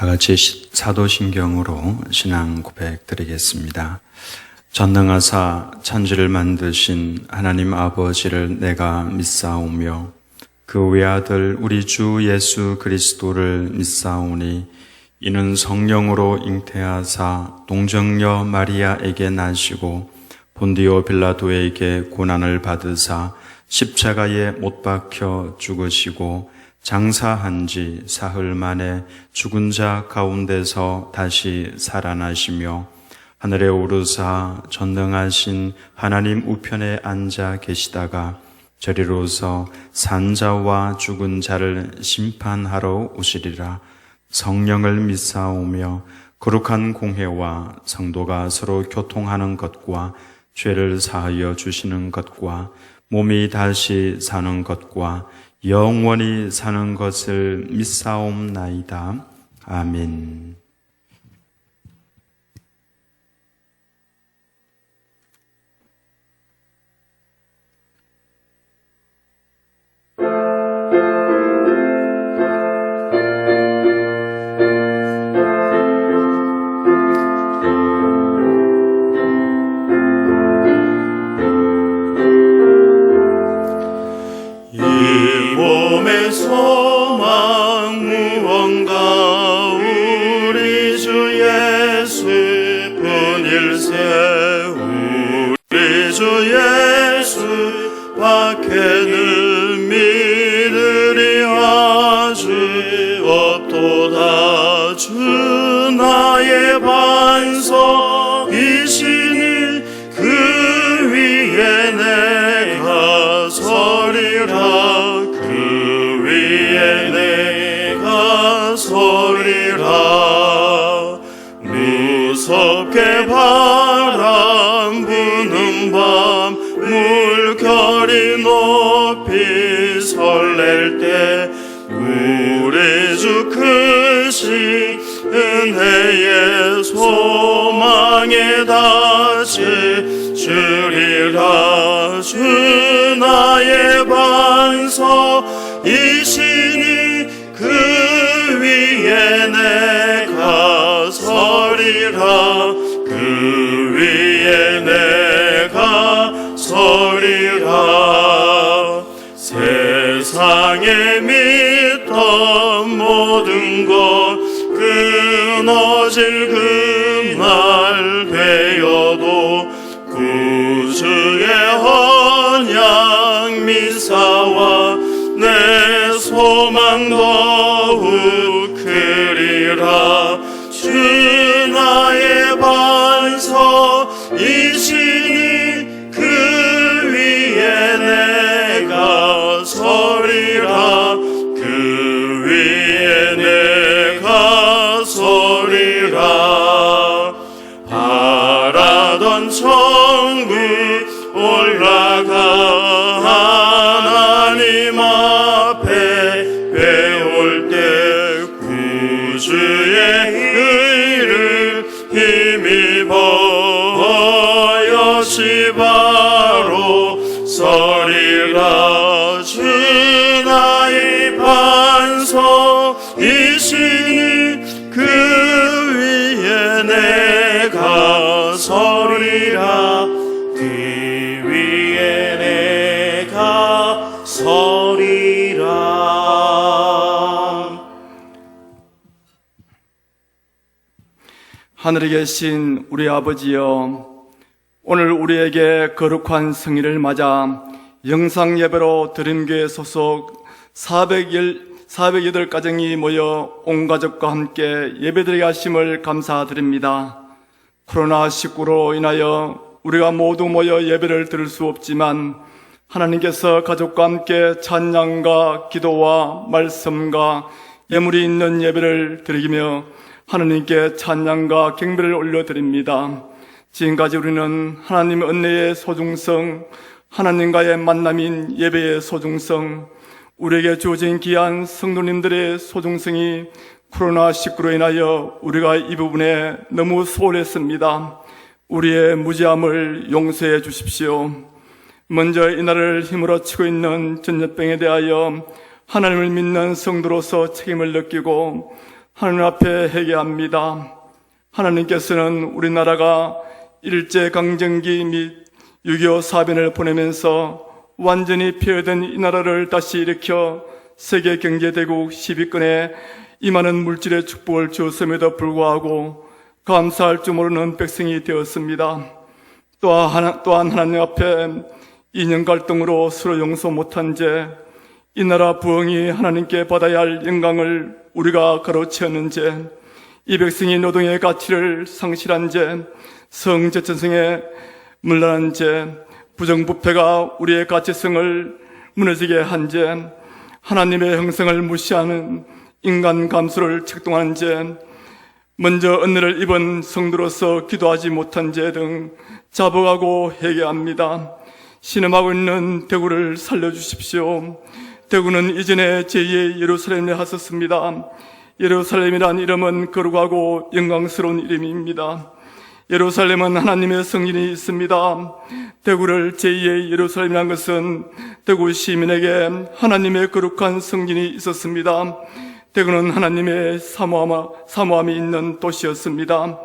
같이 사도신경으로 신앙 고백 드리겠습니다. 전능하사 천지를 만드신 하나님 아버지를 내가 믿사오며 그 외아들 우리 주 예수 그리스도를 믿사오니 이는 성령으로 잉태하사 동정녀 마리아에게 나시고 본디오 빌라도에게 고난을 받으사 십자가에 못 박혀 죽으시고 장사한 지 사흘 만에 죽은 자 가운데서 다시 살아나시며 하늘에 오르사 전능하신 하나님 우편에 앉아 계시다가 저리로서 산자와 죽은 자를 심판하러 오시리라. 성령을 믿사오며 거룩한 공회와 성도가 서로 교통하는 것과 죄를 사하여 주시는 것과 몸이 다시 사는 것과 영원히 사는 것을 믿사옵나이다. 아멘. 소망 무언가 우리 주 예수뿐일세. 우리 주 예수 밖에는 믿으리 아주 없도다. 주 나의 반석이시니 그 위에 내가 서리라. 서리라. 무섭게 바람 부는 밤 물결이 높이 설렐 때 우리 주 크신 은혜의 소망에 다시 주리라. 주 나의 반석이시니 그 위에 내가 서리라. 그 위에 내가 서리라. 세상에 믿던 모든 것 끊어질 그날 되어도 구주의 언약 미사와 내 소망 더욱 크리라. 주 나의 반석이시니 그 위에 내가 서리라. 그 위에 내가 서리라. 바라던 천국 올라가 하나님 앞에 배울 때 구주의 의를 힘입어 여시 바로 서리라. 주 나의 반석이시니 그 위에 내가 서리라. 그 위에 내가 서리라. 하늘에 계신 우리 아버지여, 오늘 우리에게 거룩한 성일을 맞아 영상 예배로 드림교회 소속 408가정이 모여 온 가족과 함께 예배드리게 하심을 감사드립니다. 코로나19로 인하여 우리가 모두 모여 예배를 드릴 수 없지만 하나님께서 가족과 함께 찬양과 기도와 말씀과 예물이 있는 예배를 드리며 하나님께 찬양과 경배를 올려드립니다. 지금까지 우리는 하나님의 은혜의 소중성, 하나님과의 만남인 예배의 소중성, 우리에게 주어진 귀한 성도님들의 소중성이 코로나19로 인하여 우리가 이 부분에 너무 소홀했습니다. 우리의 무지함을 용서해 주십시오. 먼저 이날을 힘으로 치고 있는 전염병에 대하여 하나님을 믿는 성도로서 책임을 느끼고 하나님 앞에 회개합니다. 하나님께서는 우리나라가 일제강점기 및 6.25 사변을 보내면서 완전히 폐허된 이 나라를 다시 일으켜 세계경제대국 10위권에 이 많은 물질의 축복을 주었음에도 불구하고 감사할 줄 모르는 백성이 되었습니다. 또한 하나님 앞에 이념 갈등으로 서로 용서 못한 죄, 이 나라 부흥이 하나님께 받아야 할 영광을 우리가 가로채었는 죄, 이 백성이 노동의 가치를 상실한 죄, 성제천성에 물러난 죄, 부정부패가 우리의 가치성을 무너지게 한 죄, 하나님의 형성을 무시하는 인간 감수를 책동하는 죄, 먼저 은혜를 입은 성도로서 기도하지 못한 죄 등 자복하고 회개합니다. 신음하고 있는 대구를 살려주십시오. 대구는 이전에 제2의 예루살렘에 하셨습니다. 예루살렘이란 이름은 거룩하고 영광스러운 이름입니다. 예루살렘은 하나님의 성전이 있습니다. 대구를 제2의 예루살렘이란 것은 대구 시민에게 하나님의 거룩한 성전이 있었습니다. 대구는 하나님의 사모함이 있는 도시였습니다.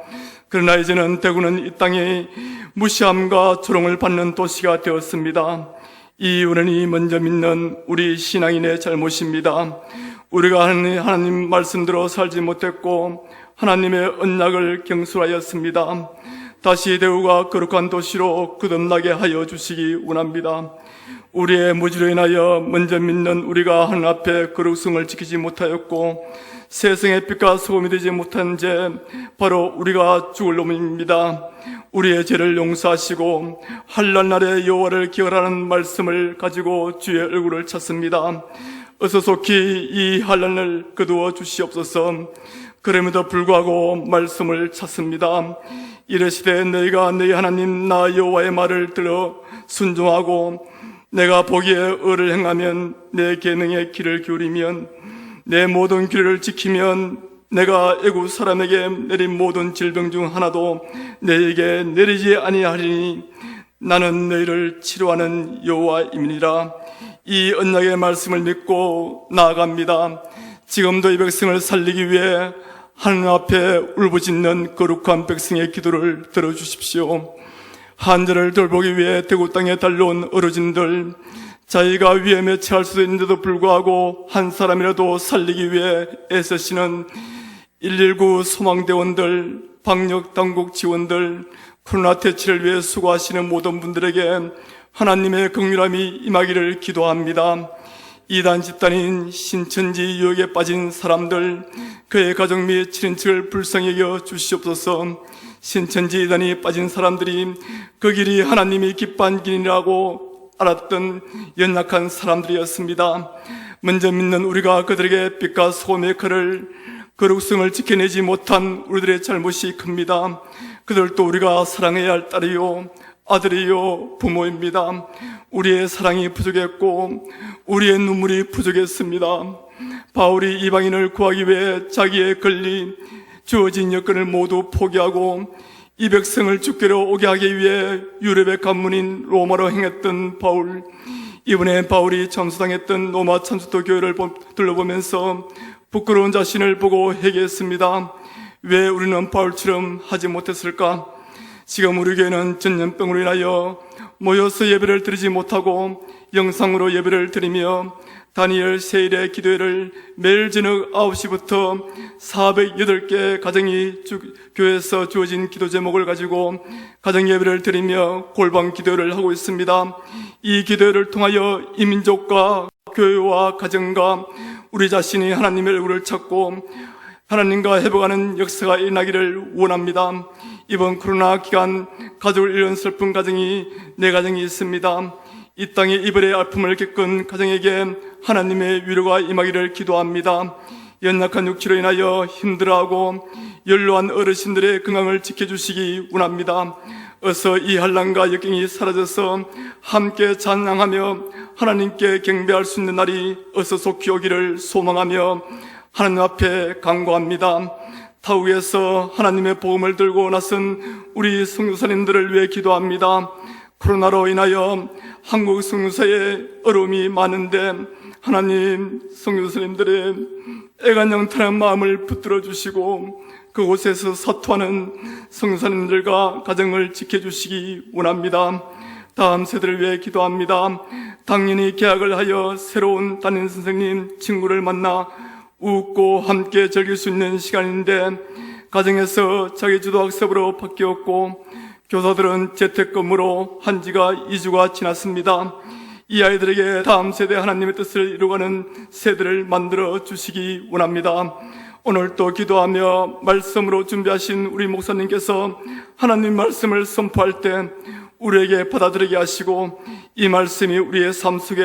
그러나 이제는 대구는 이 땅에 무시함과 조롱을 받는 도시가 되었습니다. 이 원인이 먼저 믿는 우리 신앙인의 잘못입니다. 우리가 하나님 말씀대로 살지 못했고 하나님의 언약을 경솔하였습니다. 다시 대구가 거룩한 도시로 거듭나게 하여 주시기 원합니다. 우리의 무지로 인하여 먼저 믿는 우리가 하나님 앞에 거룩성을 지키지 못하였고 세상의 빛과 소금이 되지 못한 죄, 바로 우리가 죽을 놈입니다. 우리의 죄를 용서하시고 환난 날에 여호와를 기억하라는 말씀을 가지고 주의 얼굴을 찾습니다. 어서 속히 이 환난을 거두어 주시옵소서. 그럼에도 불구하고 말씀을 찾습니다. 이르시되 너희가 너희 하나님 나 여호와의 말을 들어 순종하고 내가 보기에 의를 행하면 내 계명의 길을 기울이면 내 모든 길을 지키면 내가 애굽 사람에게 내린 모든 질병 중 하나도 너희에게 내리지 아니하리니 나는 너희를 치료하는 여호와임이니라. 이 언약의 말씀을 믿고 나아갑니다. 지금도 이 백성을 살리기 위해 하나님 앞에 울부짖는 거룩한 백성의 기도를 들어주십시오. 한절을 돌보기 위해 대구 땅에 달려온 어르신들, 자기가 위험에 처할 수도 있는데도 불구하고 한 사람이라도 살리기 위해 애쓰시는 119 소망대원들, 방역당국 지원들, 코로나 퇴치를 위해 수고하시는 모든 분들에게 하나님의 긍휼함이 임하기를 기도합니다. 이단 집단인 신천지 유혹에 빠진 사람들, 그의 가족 및 친인척을 불쌍히 여겨 주시옵소서. 신천지 이단이 빠진 사람들이 그 길이 하나님이 기뻐한 길이라고 알았던 연약한 사람들이었습니다. 먼저 믿는 우리가 그들에게 빛과 소금의 칼을 거룩성을 지켜내지 못한 우리들의 잘못이 큽니다. 그들도 우리가 사랑해야 할 딸이요 아들이요 부모입니다. 우리의 사랑이 부족했고 우리의 눈물이 부족했습니다. 바울이 이방인을 구하기 위해 자기의 권리 주어진 여건을 모두 포기하고 이 백성을 주께로 오게 하기 위해 유럽의 관문인 로마로 행했던 바울. 이번에 바울이 참수당했던 로마 참수도 교회를 둘러보면서 부끄러운 자신을 보고 회개했습니다. 왜 우리는 바울처럼 하지 못했을까? 지금 우리 교회는 전염병으로 인하여 모여서 예배를 드리지 못하고 영상으로 예배를 드리며 다니엘 세일의 기도회를 매일 저녁 9시부터 408개 가정이 교회에서 주어진 기도 제목을 가지고 가정 예배를 드리며 골방 기도를 하고 있습니다. 이 기도를 통하여 이 민족과 교회와 가정과 우리 자신이 하나님의 얼굴을 찾고 하나님과 회복하는 역사가 일어나기를 원합니다. 이번 코로나 기간 가족을 잃은 슬픈 가정이 4가정이 있습니다. 이 땅에 이별의 아픔을 겪은 가정에게 하나님의 위로가 임하기를 기도합니다. 연약한 육체로 인하여 힘들어하고 연로한 어르신들의 건강을 지켜주시기 원합니다. 어서 이 한란과 역경이 사라져서 함께 찬양하며 하나님께 경배할 수 있는 날이 어서 속히 오기를 소망하며 하나님 앞에 간구합니다. 타국에서 하나님의 복음을 들고 나선 우리 선교사님들을 위해 기도합니다. 코로나로 인하여 한국 선교사의 어려움이 많은데 하나님 선교사님들의 애간영탄한 마음을 붙들어 주시고 그곳에서 사투하는 성사님들과 가정을 지켜주시기 원합니다. 다음 세대를 위해 기도합니다. 당연히 개학을 하여 새로운 담임 선생님, 친구를 만나 웃고 함께 즐길 수 있는 시간인데 가정에서 자기 주도 학습으로 바뀌었고 교사들은 재택근무로 한 지가 2주가 지났습니다. 이 아이들에게 다음 세대 하나님의 뜻을 이루어가는 세대를 만들어 주시기 원합니다. 오늘 또 기도하며 말씀으로 준비하신 우리 목사님께서 하나님 말씀을 선포할 때 우리에게 받아들이게 하시고 이 말씀이 우리의 삶 속에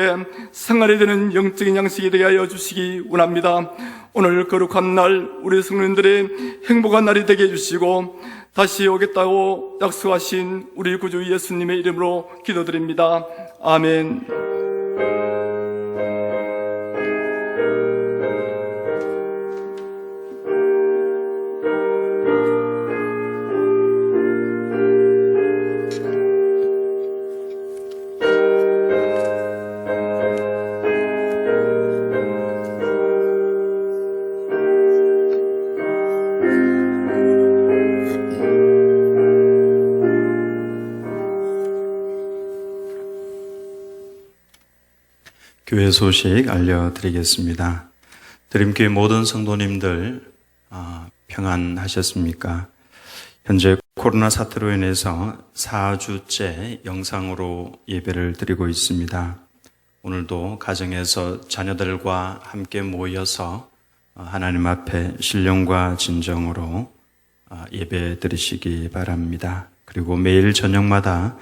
생활이 되는 영적인 양식이 되게 하여 주시기 원합니다. 오늘 거룩한 날 우리 성도님들의 행복한 날이 되게 해주시고 다시 오겠다고 약속하신 우리 구주 예수님의 이름으로 기도드립니다. 아멘. 교회 소식 알려드리겠습니다. 드림교회 모든 성도님들 평안하셨습니까? 현재 코로나 사태로 인해서 4주째 영상으로 예배를 드리고 있습니다. 오늘도 가정에서 자녀들과 함께 모여서 하나님 앞에 신령과 진정으로 예배 드리시기 바랍니다. 그리고 매일 저녁마다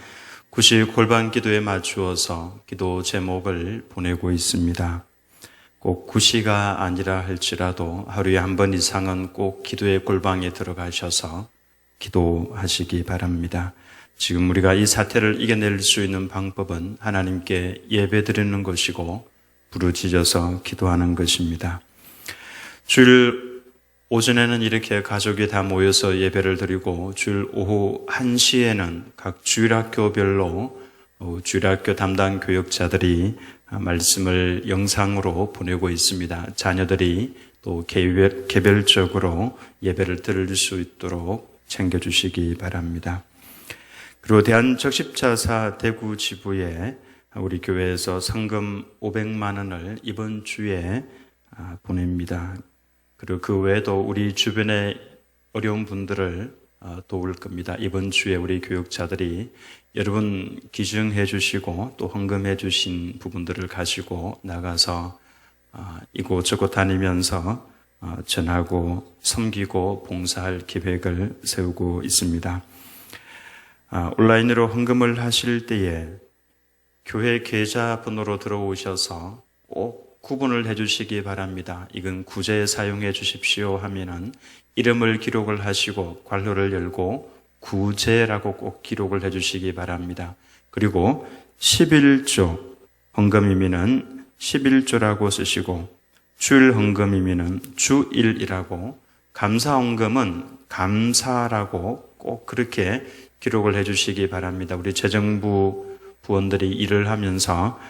9시 골반 기도에 맞추어서 기도 제목을 보내고 있습니다. 꼭 9시가 아니라 할지라도 하루에 한 번 이상은 꼭 기도의 골방에 들어가셔서 기도하시기 바랍니다. 지금 우리가 이 사태를 이겨낼 수 있는 방법은 하나님께 예배 드리는 것이고 부르짖어서 기도하는 것입니다. 주일 오전에는 이렇게 가족이 다 모여서 예배를 드리고 주일 오후 1시에는 각 주일학교별로 주일학교 담당 교역자들이 말씀을 영상으로 보내고 있습니다. 자녀들이 또 개별적으로 예배를 들을 수 있도록 챙겨주시기 바랍니다. 그리고 대한적십자사 대구 지부에 우리 교회에서 상금 500만 원을 이번 주에 보냅니다. 그리고 그 외에도 우리 주변에 어려운 분들을 도울 겁니다. 이번 주에 우리 교육자들이 여러분 기증해 주시고 또 헌금해 주신 부분들을 가지고 나가서 이곳저곳 다니면서 전하고 섬기고 봉사할 계획을 세우고 있습니다. 온라인으로 헌금을 하실 때에 교회 계좌번호로 들어오셔서 꼭 구분을 해주시기 바랍니다. 이건 구제에 사용해 주십시오 하면은 이름을 기록을 하시고 관로를 열고 구제라고 꼭 기록을 해주시기 바랍니다. 그리고 11조 헌금이면은 11조라고 쓰시고 주일 헌금이면은 주일이라고 감사 헌금은 감사라고 꼭 그렇게 기록을 해주시기 바랍니다. 우리 재정부 부원들이 일을 하면서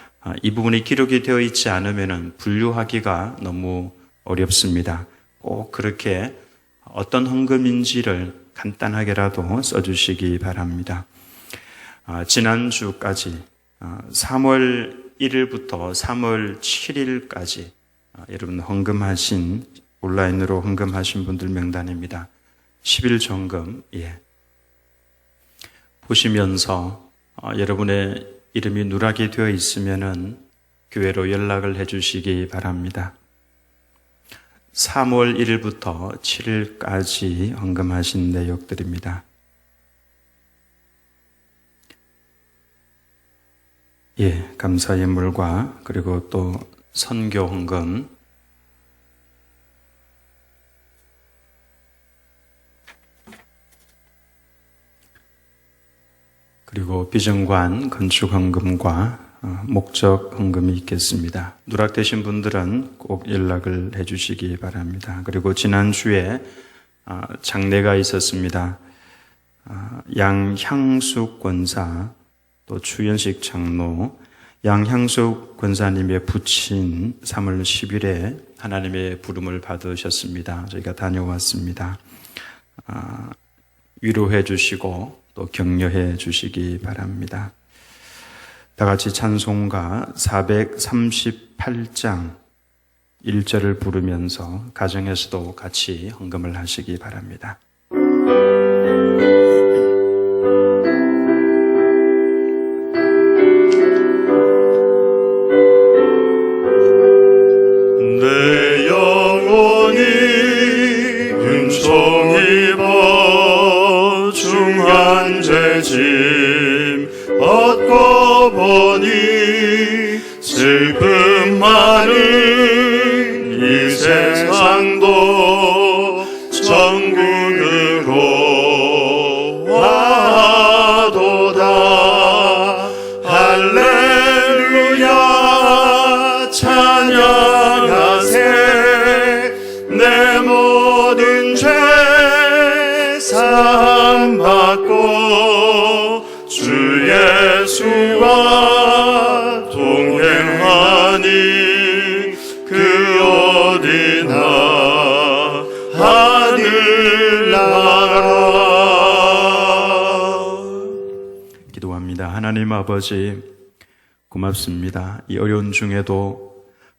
이 부분이 기록이 되어 있지 않으면 분류하기가 너무 어렵습니다. 꼭 그렇게 어떤 헌금인지를 간단하게라도 써주시기 바랍니다. 지난주까지 3월 1일부터 3월 7일까지 여러분 헌금하신 온라인으로 헌금하신 분들 명단입니다. 11조 헌금 보시면서 여러분의 이름이 누락이 되어 있으면은 교회로 연락을 해 주시기 바랍니다. 3월 1일부터 7일까지 헌금하신 내역들입니다. 감사 예물과 그리고 또 선교 헌금 그리고 비정관 건축 헌금과 목적 헌금이 있겠습니다. 누락되신 분들은 꼭 연락을 해 주시기 바랍니다. 그리고 지난주에 장례가 있었습니다. 양향숙 권사 또 추현식 장로 양향숙 권사님의 부친 3월 10일에 하나님의 부름을 받으셨습니다. 저희가 다녀왔습니다. 위로해 주시고 또 격려해 주시기 바랍니다. 다 같이 찬송가 438장 1절을 부르면서 가정에서도 같이 헌금을 하시기 바랍니다. 내 영혼이 은총입어 중한 죄짐 얻고 보니 슬픔 많은 이 세상도 천국으로 와도다. 할렐루야 찬양하세. 내 모든 죄 사함 받고 주 예수와 동행하니 그 어디나 하늘나라. 기도합니다. 하나님 아버지 고맙습니다. 이 어려운 중에도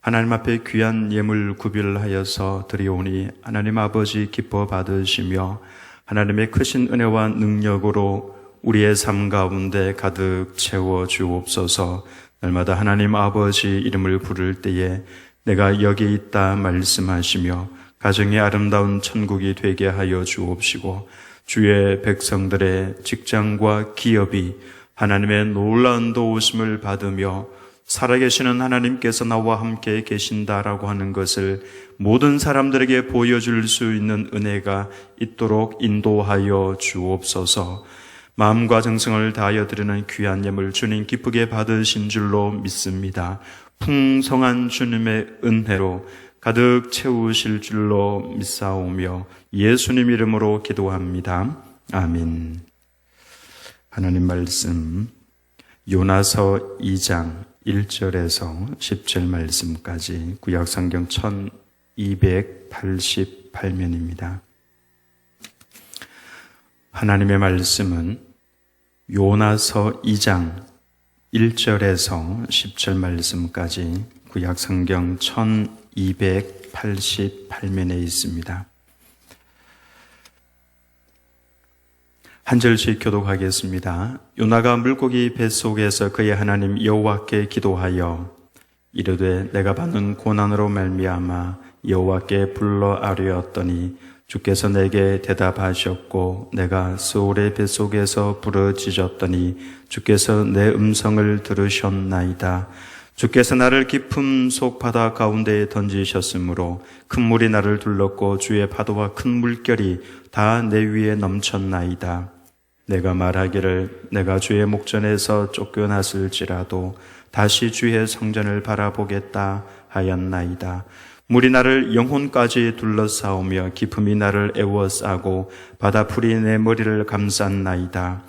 하나님 앞에 귀한 예물 구별하여서 드리오니 하나님 아버지 기뻐 받으시며 하나님의 크신 은혜와 능력으로 우리의 삶 가운데 가득 채워 주옵소서. 날마다 하나님 아버지 이름을 부를 때에 내가 여기 있다 말씀하시며 가정의 아름다운 천국이 되게 하여 주옵시고 주의 백성들의 직장과 기업이 하나님의 놀라운 도우심을 받으며 살아계시는 하나님께서 나와 함께 계신다라고 하는 것을 모든 사람들에게 보여줄 수 있는 은혜가 있도록 인도하여 주옵소서. 마음과 정성을 다하여 드리는 귀한 예물 주님 기쁘게 받으신 줄로 믿습니다. 풍성한 주님의 은혜로 가득 채우실 줄로 믿사오며 예수님 이름으로 기도합니다. 아멘. 하나님 말씀 요나서 2장 1절에서 10절 말씀까지 구약성경 1288면입니다. 하나님의 말씀은 요나서 2장 1절에서 10절 말씀까지 구약성경 1288면에 있습니다. 한 절씩 교독하겠습니다. 요나가 물고기 뱃속에서 그의 하나님 여호와께 기도하여 이르되 내가 받는 고난으로 말미암아 여호와께 불러 아뢰었더니 주께서 내게 대답하셨고 내가 스올의 뱃속에서 부르짖었더니 주께서 내 음성을 들으셨나이다. 주께서 나를 깊음 속 바다 가운데에 던지셨으므로 큰 물이 나를 둘렀고 주의 파도와 큰 물결이 다 내 위에 넘쳤나이다. 내가 말하기를 내가 주의 목전에서 쫓겨났을지라도 다시 주의 성전을 바라보겠다 하였나이다. 물이 나를 영혼까지 둘러싸우며 깊음이 나를 애워싸고 바다풀이 내 머리를 감쌌나이다.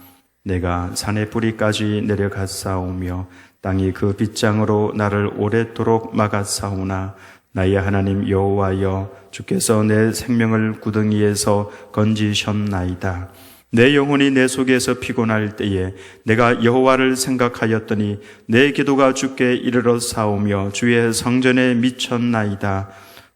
내가 산의 뿌리까지 내려갔사오며 땅이 그 빗장으로 나를 오랫도록 막았사오나 나의 하나님 여호와여 주께서 내 생명을 구덩이에서 건지셨나이다. 내 영혼이 내 속에서 피곤할 때에 내가 여호와를 생각하였더니 내 기도가 주께 이르러 사오며 주의 성전에 미쳤나이다.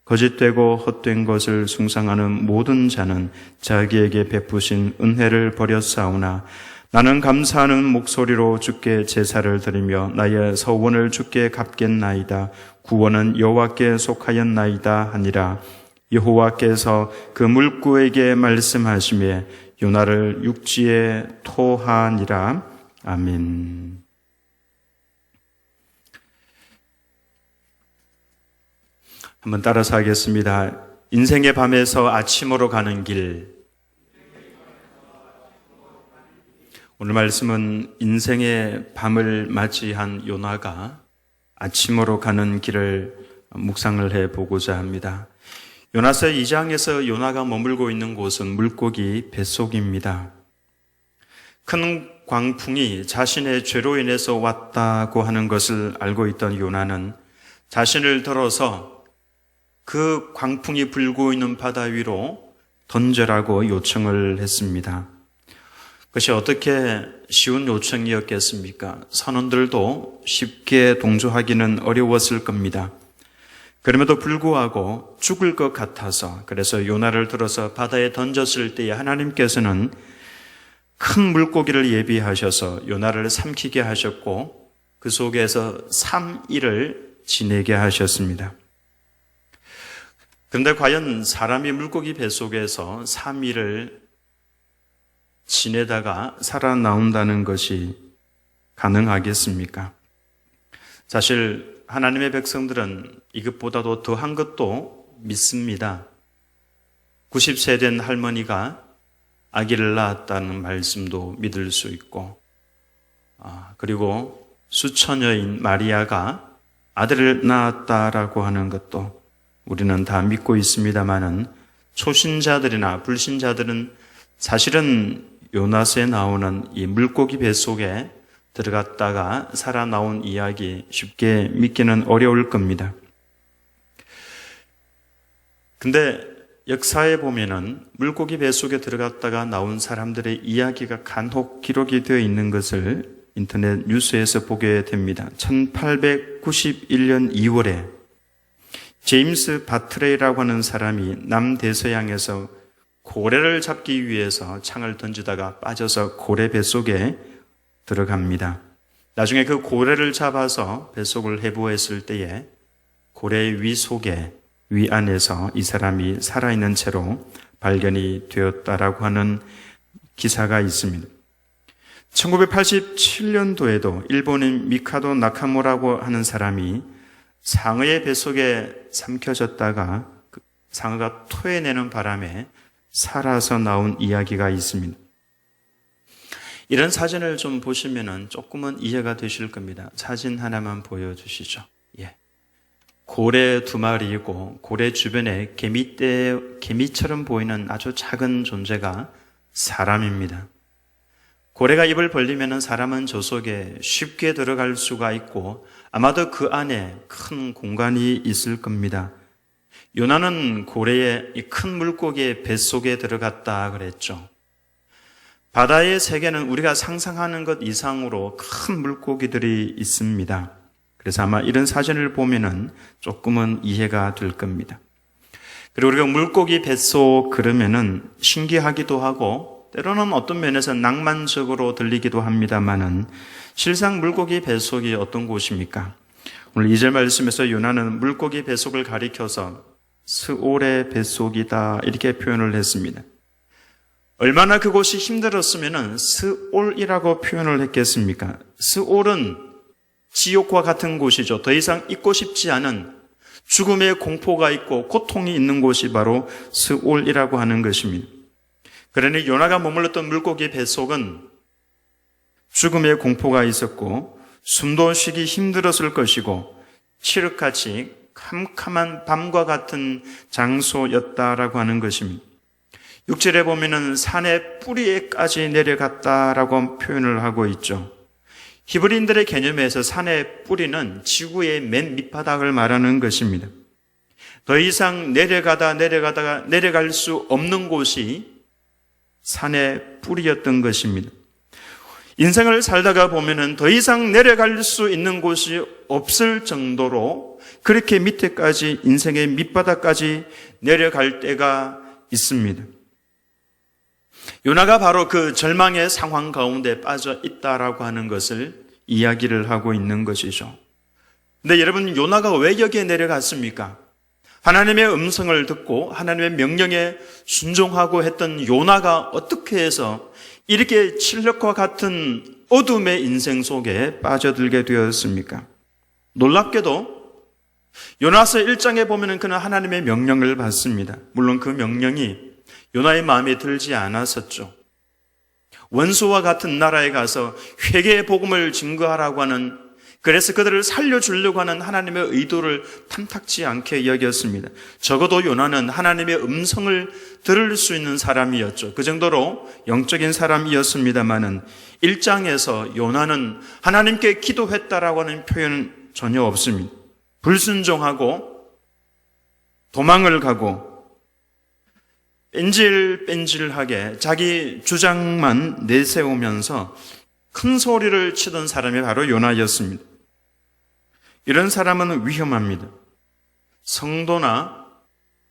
거짓되고 헛된 것을 숭상하는 모든 자는 자기에게 베푸신 은혜를 버렸사오나 나는 감사하는 목소리로 주께 제사를 드리며 나의 서원을 주께 갚겠나이다. 구원은 여호와께 속하였나이다 하니라. 여호와께서 그 물고에게 말씀하시며 요나를 육지에 토하니라. 아멘. 한번 따라서 하겠습니다. 인생의 밤에서 아침으로 가는 길. 오늘 말씀은 인생의 밤을 맞이한 요나가 아침으로 가는 길을 묵상을 해보고자 합니다. 요나서 2장에서 요나가 머물고 있는 곳은 물고기 뱃속입니다. 큰 광풍이 자신의 죄로 인해서 왔다고 하는 것을 알고 있던 요나는 자신을 들어서 그 광풍이 불고 있는 바다 위로 던져라고 요청을 했습니다. 그것이 어떻게 쉬운 요청이었겠습니까? 선원들도 쉽게 동조하기는 어려웠을 겁니다. 그럼에도 불구하고 죽을 것 같아서, 그래서 요나를 들어서 바다에 던졌을 때에 하나님께서는 큰 물고기를 예비하셔서 요나를 삼키게 하셨고 그 속에서 3일을 지내게 하셨습니다. 그런데 과연 사람이 물고기 뱃속에서 3일을 지내다가 살아나온다는 것이 가능하겠습니까? 사실 하나님의 백성들은 이것보다도 더한 것도 믿습니다. 90세 된 할머니가 아기를 낳았다는 말씀도 믿을 수 있고, 그리고 수처녀인 마리아가 아들을 낳았다라고 하는 것도 우리는 다 믿고 있습니다마는 초신자들이나 불신자들은 사실은 요나서에 나오는 이 물고기 뱃속에 들어갔다가 살아나온 이야기 쉽게 믿기는 어려울 겁니다. 근데 역사에 보면은 물고기 뱃속에 들어갔다가 나온 사람들의 이야기가 간혹 기록이 되어 있는 것을 인터넷 뉴스에서 보게 됩니다. 1891년 2월에 제임스 바트레이라고 하는 사람이 남대서양에서 고래를 잡기 위해서 창을 던지다가 빠져서 고래 뱃속에 들어갑니다. 나중에 그 고래를 잡아서 뱃속을 해부했을 때에 고래 위 안에서 이 사람이 살아있는 채로 발견이 되었다라고 하는 기사가 있습니다. 1987년도에도 일본인 미카도 나카모라고 하는 사람이 상어의 뱃속에 삼켜졌다가 그 상어가 토해내는 바람에 살아서 나온 이야기가 있습니다. 이런 사진을 좀 보시면은 조금은 이해가 되실 겁니다. 사진 하나만 보여주시죠. 예. 고래 2마리이고 고래 주변에 개미처럼 보이는 아주 작은 존재가 사람입니다. 고래가 입을 벌리면은 사람은 저 속에 쉽게 들어갈 수가 있고 아마도 그 안에 큰 공간이 있을 겁니다. 요나는 고래의 이 큰 물고기의 뱃속에 들어갔다 그랬죠. 바다의 세계는 우리가 상상하는 것 이상으로 큰 물고기들이 있습니다. 그래서 아마 이런 사진을 보면은 조금은 이해가 될 겁니다. 그리고 우리가 물고기 뱃속 그러면은 신기하기도 하고 때로는 어떤 면에서 낭만적으로 들리기도 합니다만은 실상 물고기 뱃속이 어떤 곳입니까? 오늘 2절 말씀에서 요나는 물고기 뱃속을 가리켜서 스올의 뱃속이다 이렇게 표현을 했습니다. 얼마나 그곳이 힘들었으면 스올이라고 표현을 했겠습니까? 스올은 지옥과 같은 곳이죠. 더 이상 있고 싶지 않은 죽음의 공포가 있고 고통이 있는 곳이 바로 스올이라고 하는 것입니다. 그러니 요나가 머물렀던 물고기 뱃속은 죽음의 공포가 있었고 숨도 쉬기 힘들었을 것이고 칠흑같이 캄캄한 밤과 같은 장소였다라고 하는 것입니다. 6절에 보면은 산의 뿌리에까지 내려갔다라고 표현을 하고 있죠. 히브리인들의 개념에서 산의 뿌리는 지구의 맨 밑바닥을 말하는 것입니다. 더 이상 내려가다가 내려갈 수 없는 곳이 산의 뿌리였던 것입니다. 인생을 살다가 보면은 더 이상 내려갈 수 있는 곳이 없을 정도로 그렇게 밑에까지 인생의 밑바닥까지 내려갈 때가 있습니다. 요나가 바로 그 절망의 상황 가운데 빠져 있다라고 하는 것을 이야기를 하고 있는 것이죠. 근데 여러분, 요나가 왜 여기에 내려갔습니까? 하나님의 음성을 듣고 하나님의 명령에 순종하고 했던 요나가 어떻게 해서 이렇게 칠흑과 같은 어둠의 인생 속에 빠져들게 되었습니까? 놀랍게도 요나서 1장에 보면 그는 하나님의 명령을 받습니다. 물론 그 명령이 요나의 마음에 들지 않았었죠. 원수와 같은 나라에 가서 회개의 복음을 증거하라고 하는, 그래서 그들을 살려주려고 하는 하나님의 의도를 탐탁지 않게 여겼습니다. 적어도 요나는 하나님의 음성을 들을 수 있는 사람이었죠. 그 정도로 영적인 사람이었습니다마는 1장에서 요나는 하나님께 기도했다라고 하는 표현은 전혀 없습니다. 불순종하고 도망을 가고 뺀질뺀질하게 자기 주장만 내세우면서 큰 소리를 치던 사람이 바로 요나였습니다. 이런 사람은 위험합니다. 성도나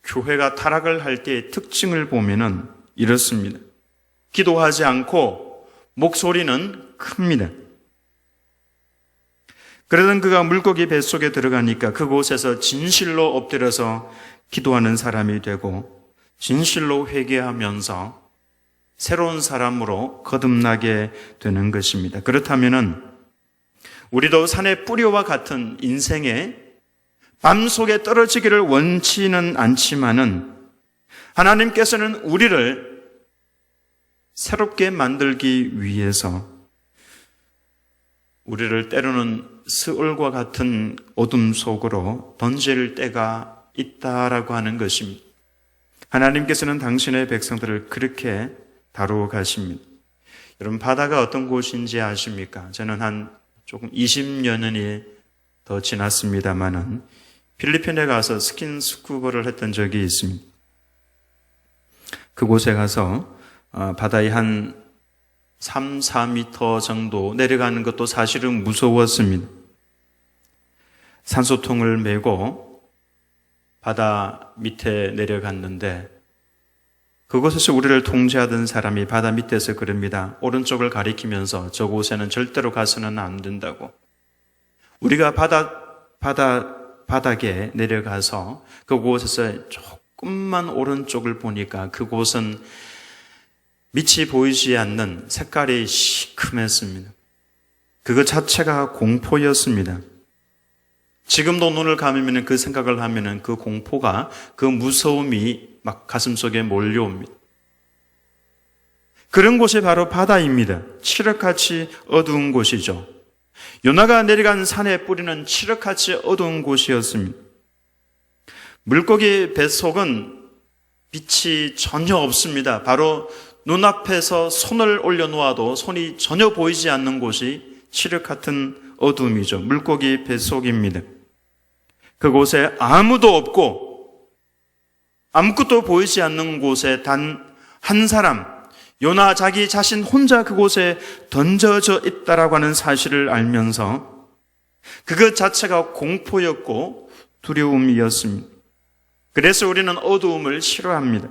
교회가 타락을 할 때의 특징을 보면은 이렇습니다. 기도하지 않고 목소리는 큽니다. 그러던 그가 물고기 뱃속에 들어가니까 그곳에서 진실로 엎드려서 기도하는 사람이 되고 진실로 회개하면서 새로운 사람으로 거듭나게 되는 것입니다. 그렇다면은 우리도 산의 뿌리와 같은 인생의 밤속에 떨어지기를 원치는 않지만은 하나님께서는 우리를 새롭게 만들기 위해서 우리를 때로는 스올과 같은 어둠 속으로 던질 때가 있다라고 하는 것입니다. 하나님께서는 당신의 백성들을 그렇게 다루어 가십니다. 여러분, 바다가 어떤 곳인지 아십니까? 저는 한 조금 20년이 더 지났습니다만은 필리핀에 가서 스킨스쿠버를 했던 적이 있습니다. 그곳에 가서 바다에 한 3, 4미터 정도 내려가는 것도 사실은 무서웠습니다. 산소통을 메고 바다 밑에 내려갔는데 그곳에서 우리를 통제하던 사람이 바다 밑에서 그럽니다. 오른쪽을 가리키면서 저곳에는 절대로 가서는 안 된다고. 우리가 바닥에 내려가서 그곳에서 조금만 오른쪽을 보니까 그곳은 밑이 보이지 않는 색깔이 시큼했습니다. 그것 자체가 공포였습니다. 지금도 눈을 감으면 그 생각을 하면 그 공포가, 그 무서움이 막 가슴속에 몰려옵니다. 그런 곳이 바로 바다입니다. 칠흑같이 어두운 곳이죠. 요나가 내려간 산의 뿌리는 칠흑같이 어두운 곳이었습니다. 물고기 뱃속은 빛이 전혀 없습니다. 바로 눈앞에서 손을 올려놓아도 손이 전혀 보이지 않는 곳이 칠흑 같은 어둠이죠. 물고기 뱃속입니다. 그곳에 아무도 없고 아무것도 보이지 않는 곳에 단 한 사람, 요나 자기 자신 혼자 그곳에 던져져 있다라고 하는 사실을 알면서 그것 자체가 공포였고 두려움이었습니다. 그래서 우리는 어두움을 싫어합니다.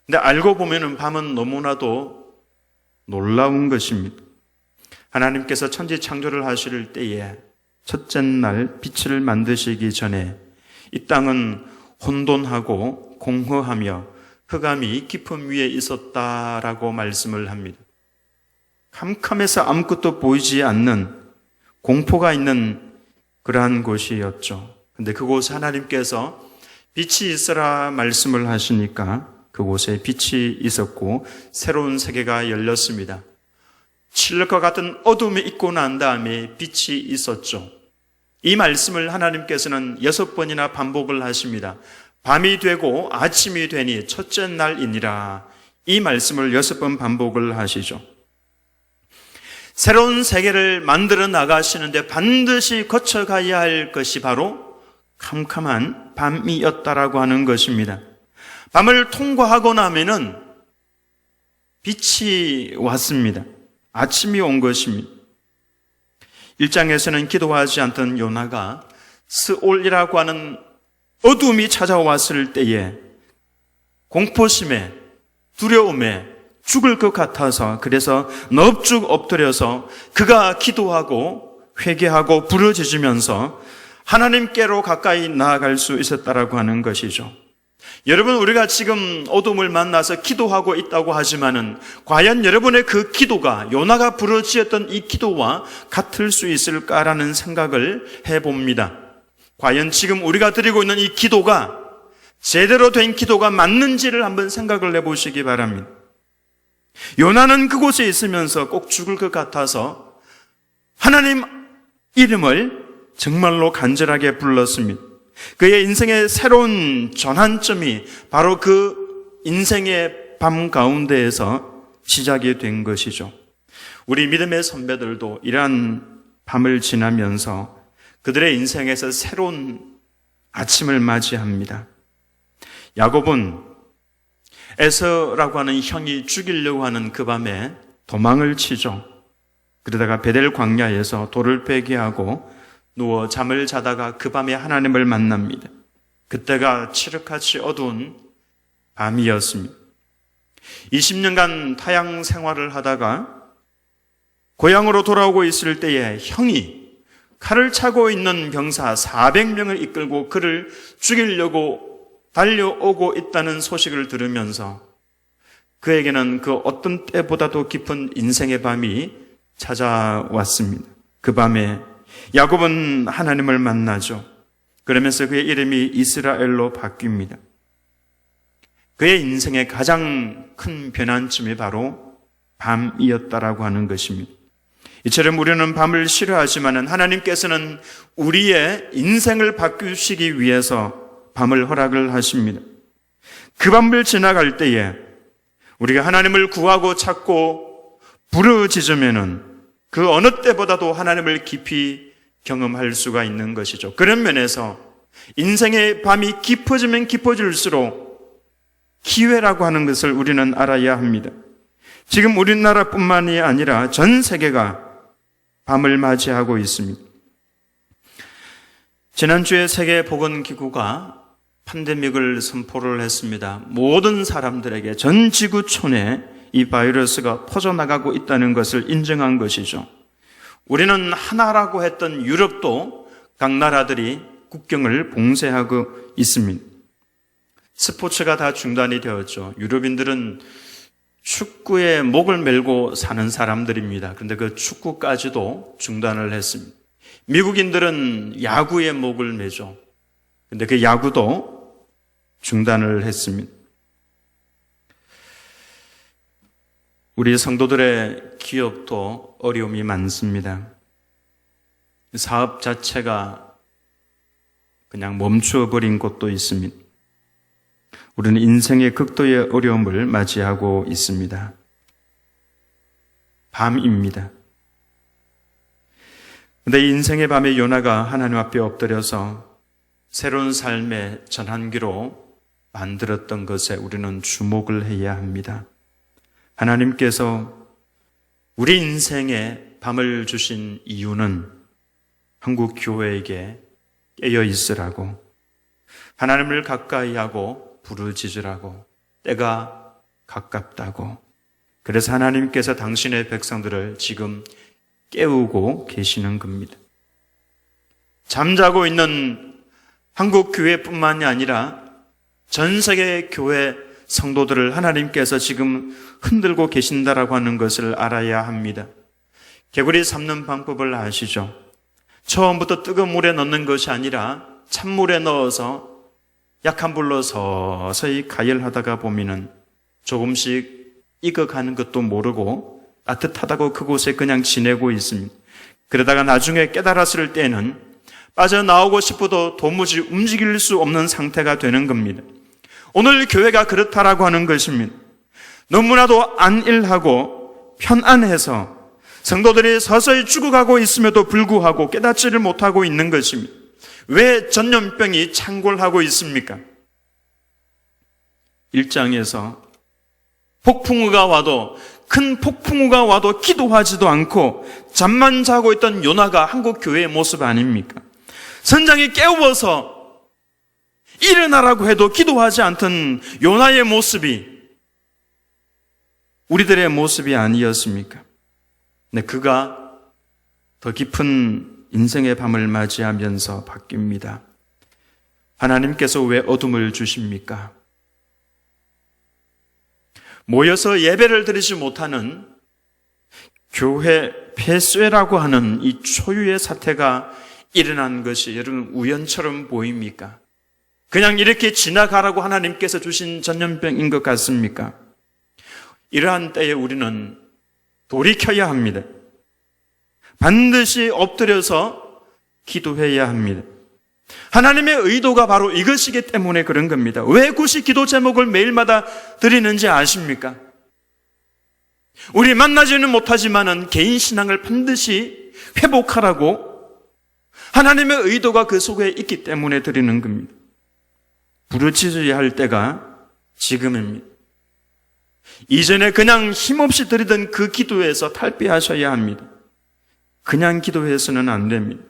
근데 알고 보면은 밤은 너무나도 놀라운 것입니다. 하나님께서 천지 창조를 하실 때에 첫째 날 빛을 만드시기 전에 이 땅은 혼돈하고 공허하며 흑암이 깊음 위에 있었다라고 말씀을 합니다. 캄캄해서 아무것도 보이지 않는 공포가 있는 그러한 곳이었죠. 근데 그곳에 하나님께서 빛이 있으라 말씀을 하시니까 그곳에 빛이 있었고 새로운 세계가 열렸습니다. 칠흑과 같은 어둠이 있고 난 다음에 빛이 있었죠. 이 말씀을 하나님께서는 6번이나 반복을 하십니다. 밤이 되고 아침이 되니 첫째 날이니라. 이 말씀을 6번 반복을 하시죠. 새로운 세계를 만들어 나가시는데 반드시 거쳐가야 할 것이 바로 캄캄한 밤이었다라고 하는 것입니다. 밤을 통과하고 나면은 빛이 왔습니다. 아침이 온 것입니다. 1장에서는 기도하지 않던 요나가 스올이라고 하는 어둠이 찾아왔을 때에 공포심에 두려움에 죽을 것 같아서 그래서 넙죽 엎드려서 그가 기도하고 회개하고 부르짖으면서 하나님께로 가까이 나아갈 수 있었다라고 하는 것이죠. 여러분, 우리가 지금 어둠을 만나서 기도하고 있다고 하지만은 과연 여러분의 그 기도가 요나가 부르짖었던 이 기도와 같을 수 있을까라는 생각을 해봅니다. 과연 지금 우리가 드리고 있는 이 기도가 제대로 된 기도가 맞는지를 한번 생각을 해보시기 바랍니다. 요나는 그곳에 있으면서 꼭 죽을 것 같아서 하나님 이름을 정말로 간절하게 불렀습니다. 그의 인생의 새로운 전환점이 바로 그 인생의 밤 가운데에서 시작이 된 것이죠. 우리 믿음의 선배들도 이러한 밤을 지나면서 그들의 인생에서 새로운 아침을 맞이합니다. 야곱은 에서라고 하는 형이 죽이려고 하는 그 밤에 도망을 치죠. 그러다가 베델 광야에서 돌을 빼게 하고 누워 잠을 자다가 그 밤에 하나님을 만납니다. 그때가 칠흑같이 어두운 밤이었습니다. 20년간 타양 생활을 하다가 고향으로 돌아오고 있을 때에 형이 칼을 차고 있는 병사 400명을 이끌고 그를 죽이려고 달려오고 있다는 소식을 들으면서 그에게는 그 어떤 때보다도 깊은 인생의 밤이 찾아왔습니다. 그 밤에 야곱은 하나님을 만나죠. 그러면서 그의 이름이 이스라엘로 바뀝니다. 그의 인생의 가장 큰 변환점이 바로 밤이었다라고 하는 것입니다. 이처럼 우리는 밤을 싫어하지만 하나님께서는 우리의 인생을 바꾸시기 위해서 밤을 허락을 하십니다. 그 밤을 지나갈 때에 우리가 하나님을 구하고 찾고 부르짖으면은 그 어느 때보다도 하나님을 깊이 경험할 수가 있는 것이죠. 그런 면에서 인생의 밤이 깊어지면 깊어질수록 기회라고 하는 것을 우리는 알아야 합니다. 지금 우리나라뿐만이 아니라 전 세계가 밤을 맞이하고 있습니다. 지난주에 세계보건기구가 팬데믹을 선포를 했습니다. 모든 사람들에게 전 지구촌에 이 바이러스가 퍼져나가고 있다는 것을 인정한 것이죠. 우리는 하나라고 했던 유럽도 각 나라들이 국경을 봉쇄하고 있습니다. 스포츠가 다 중단이 되었죠. 유럽인들은 축구에 목을 메고 사는 사람들입니다. 그런데 그 축구까지도 중단을 했습니다. 미국인들은 야구에 목을 매죠. 그런데 그 야구도 중단을 했습니다. 우리 성도들의 기업도 어려움이 많습니다. 사업 자체가 그냥 멈추어버린 곳도 있습니다. 우리는 인생의 극도의 어려움을 맞이하고 있습니다. 밤입니다. 그런데 인생의 밤에 요나가 하나님 앞에 엎드려서 새로운 삶의 전환기로 만들었던 것에 우리는 주목을 해야 합니다. 하나님께서 우리 인생에 밤을 주신 이유는 한국 교회에게 깨어 있으라고, 하나님을 가까이 하고 부르짖으라고, 때가 가깝다고. 그래서 하나님께서 당신의 백성들을 지금 깨우고 계시는 겁니다. 잠자고 있는 한국 교회뿐만이 아니라 전 세계 교회 성도들을 하나님께서 지금 흔들고 계신다라고 하는 것을 알아야 합니다. 개구리 삶는 방법을 아시죠? 처음부터 뜨거운 물에 넣는 것이 아니라 찬물에 넣어서 약한 불로 서서히 가열하다가 보면은 조금씩 익어가는 것도 모르고 따뜻하다고 그곳에 그냥 지내고 있습니다. 그러다가 나중에 깨달았을 때는 빠져나오고 싶어도 도무지 움직일 수 없는 상태가 되는 겁니다. 오늘 교회가 그렇다라고 하는 것입니다. 너무나도 안일하고 편안해서 성도들이 서서히 죽어가고 있음에도 불구하고 깨닫지를 못하고 있는 것입니다. 왜 전염병이 창궐하고 있습니까? 1장에서 폭풍우가 와도, 큰 폭풍우가 와도 기도하지도 않고 잠만 자고 있던 요나가 한국 교회의 모습 아닙니까? 선장이 깨워서 일어나라고 해도 기도하지 않던 요나의 모습이 우리들의 모습이 아니었습니까? 네, 그가 더 깊은 인생의 밤을 맞이하면서 바뀝니다. 하나님께서 왜 어둠을 주십니까? 모여서 예배를 드리지 못하는 교회 폐쇄라고 하는 이 초유의 사태가 일어난 것이 여러분 우연처럼 보입니까? 그냥 이렇게 지나가라고 하나님께서 주신 전염병인 것 같습니까? 이러한 때에 우리는 돌이켜야 합니다. 반드시 엎드려서 기도해야 합니다. 하나님의 의도가 바로 이것이기 때문에 그런 겁니다. 왜 굳이 기도 제목을 매일마다 드리는지 아십니까? 우리 만나지는 못하지만은 개인 신앙을 반드시 회복하라고 하나님의 의도가 그 속에 있기 때문에 드리는 겁니다. 부르짖어야 할 때가 지금입니다. 이전에 그냥 힘없이 드리던 그 기도에서 탈피하셔야 합니다. 그냥 기도해서는 안 됩니다.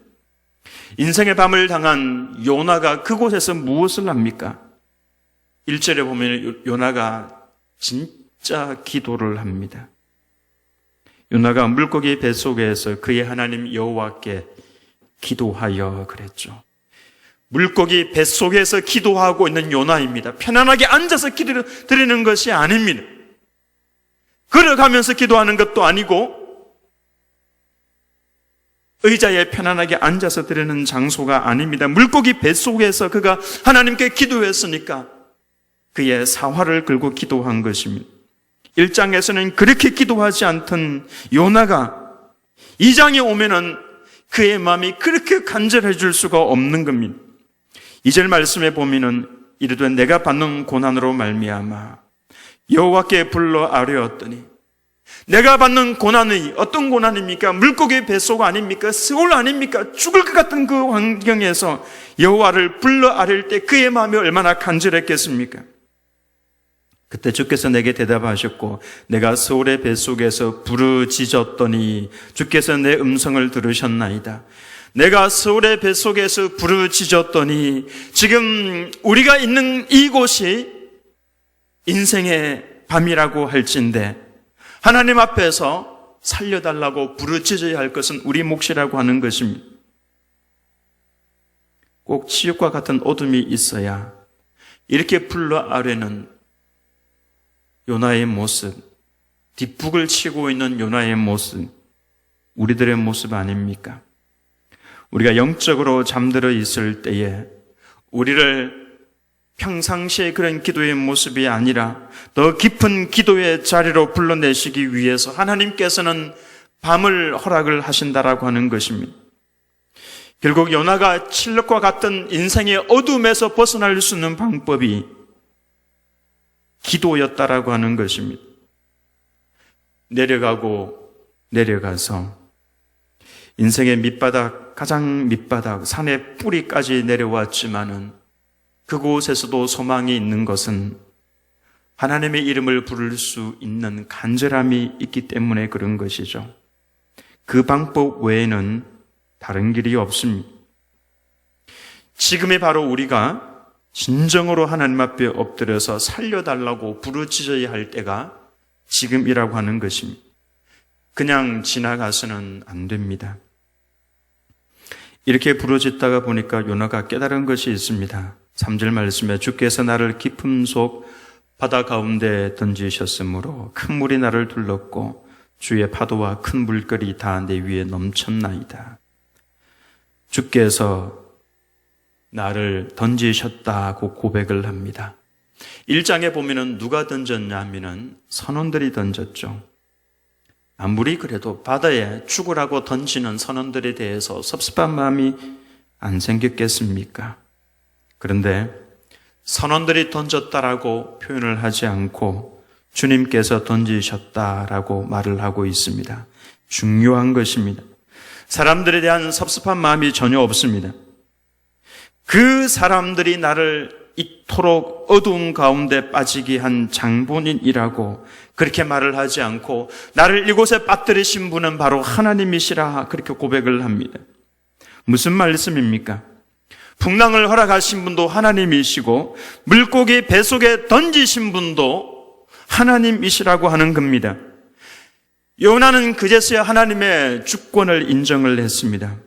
인생의 밤을 당한 요나가 그곳에서 무엇을 합니까? 1절에 보면 요나가 진짜 기도를 합니다. 요나가 물고기 뱃속에서 그의 하나님 여호와께 기도하여 그랬죠. 물고기 뱃속에서 기도하고 있는 요나입니다. 편안하게 앉아서 기도를 드리는 것이 아닙니다. 걸어가면서 기도하는 것도 아니고 의자에 편안하게 앉아서 드리는 장소가 아닙니다. 물고기 뱃속에서 그가 하나님께 기도했으니까 그의 사활을 걸고 기도한 것입니다. 1장에서는 그렇게 기도하지 않던 요나가 2장에 오면은 그의 마음이 그렇게 간절해 줄 수가 없는 겁니다. 2절 말씀에 보면은 이르되 내가 받는 고난으로 말미암아 여호와께 불러 아뢰었더니, 내가 받는 고난이 어떤 고난입니까? 물고기 뱃속 아닙니까? 스올 아닙니까? 죽을 것 같은 그 환경에서 여호와를 불러 아뢰을 때 그의 마음이 얼마나 간절했겠습니까? 그때 주께서 내게 대답하셨고, 내가 스올의 뱃속에서 부르짖었더니 주께서 내 음성을 들으셨나이다. 내가 스올의 뱃속에서 부르짖었더니, 지금 우리가 있는 이곳이 인생의 밤이라고 할진대 하나님 앞에서 살려달라고 부르짖어야 할 것은 우리 몫이라고 하는 것입니다. 꼭 지옥과 같은 어둠이 있어야 이렇게 불러 아뢰는 요나의 모습, 뒷북을 치고 있는 요나의 모습, 우리들의 모습 아닙니까? 우리가 영적으로 잠들어 있을 때에 우리를 평상시에 그런 기도의 모습이 아니라 더 깊은 기도의 자리로 불러내시기 위해서 하나님께서는 밤을 허락을 하신다라고 하는 것입니다. 결국 요나가 칠흑과 같은 인생의 어둠에서 벗어날 수 있는 방법이 기도였다라고 하는 것입니다. 내려가서 인생의 밑바닥, 가장 밑바닥, 산의 뿌리까지 내려왔지만은 그곳에서도 소망이 있는 것은 하나님의 이름을 부를 수 있는 간절함이 있기 때문에 그런 것이죠. 그 방법 외에는 다른 길이 없습니다. 지금이 바로 우리가 진정으로 하나님 앞에 엎드려서 살려달라고 부르짖어야 할 때가 지금이라고 하는 것입니다. 그냥 지나가서는 안 됩니다. 이렇게 부르짖다가 보니까 요나가 깨달은 것이 있습니다. 3절 말씀에 주께서 나를 깊음 속 바다 가운데 던지셨으므로 큰 물이 나를 둘렀고 주의 파도와 큰 물결이 다 내 위에 넘쳤나이다. 주께서 나를 던지셨다고 고백을 합니다. 1장에 보면은 누가 던졌냐 하면은 선원들이 던졌죠. 아무리 그래도 바다에 죽으라고 던지는 선원들에 대해서 섭섭한 마음이 안 생겼겠습니까? 그런데 선원들이 던졌다라고 표현을 하지 않고 주님께서 던지셨다라고 말을 하고 있습니다. 중요한 것입니다. 사람들에 대한 섭섭한 마음이 전혀 없습니다. 그 사람들이 나를 이토록 어두운 가운데 빠지게 한 장본인이라고 그렇게 말을 하지 않고 나를 이곳에 빠뜨리신 분은 바로 하나님이시라 그렇게 고백을 합니다. 무슨 말씀입니까? 풍랑을 허락하신 분도 하나님이시고 물고기 뱃속에 던지신 분도 하나님이시라고 하는 겁니다. 요나는 그제서야 하나님의 주권을 인정을 했습니다.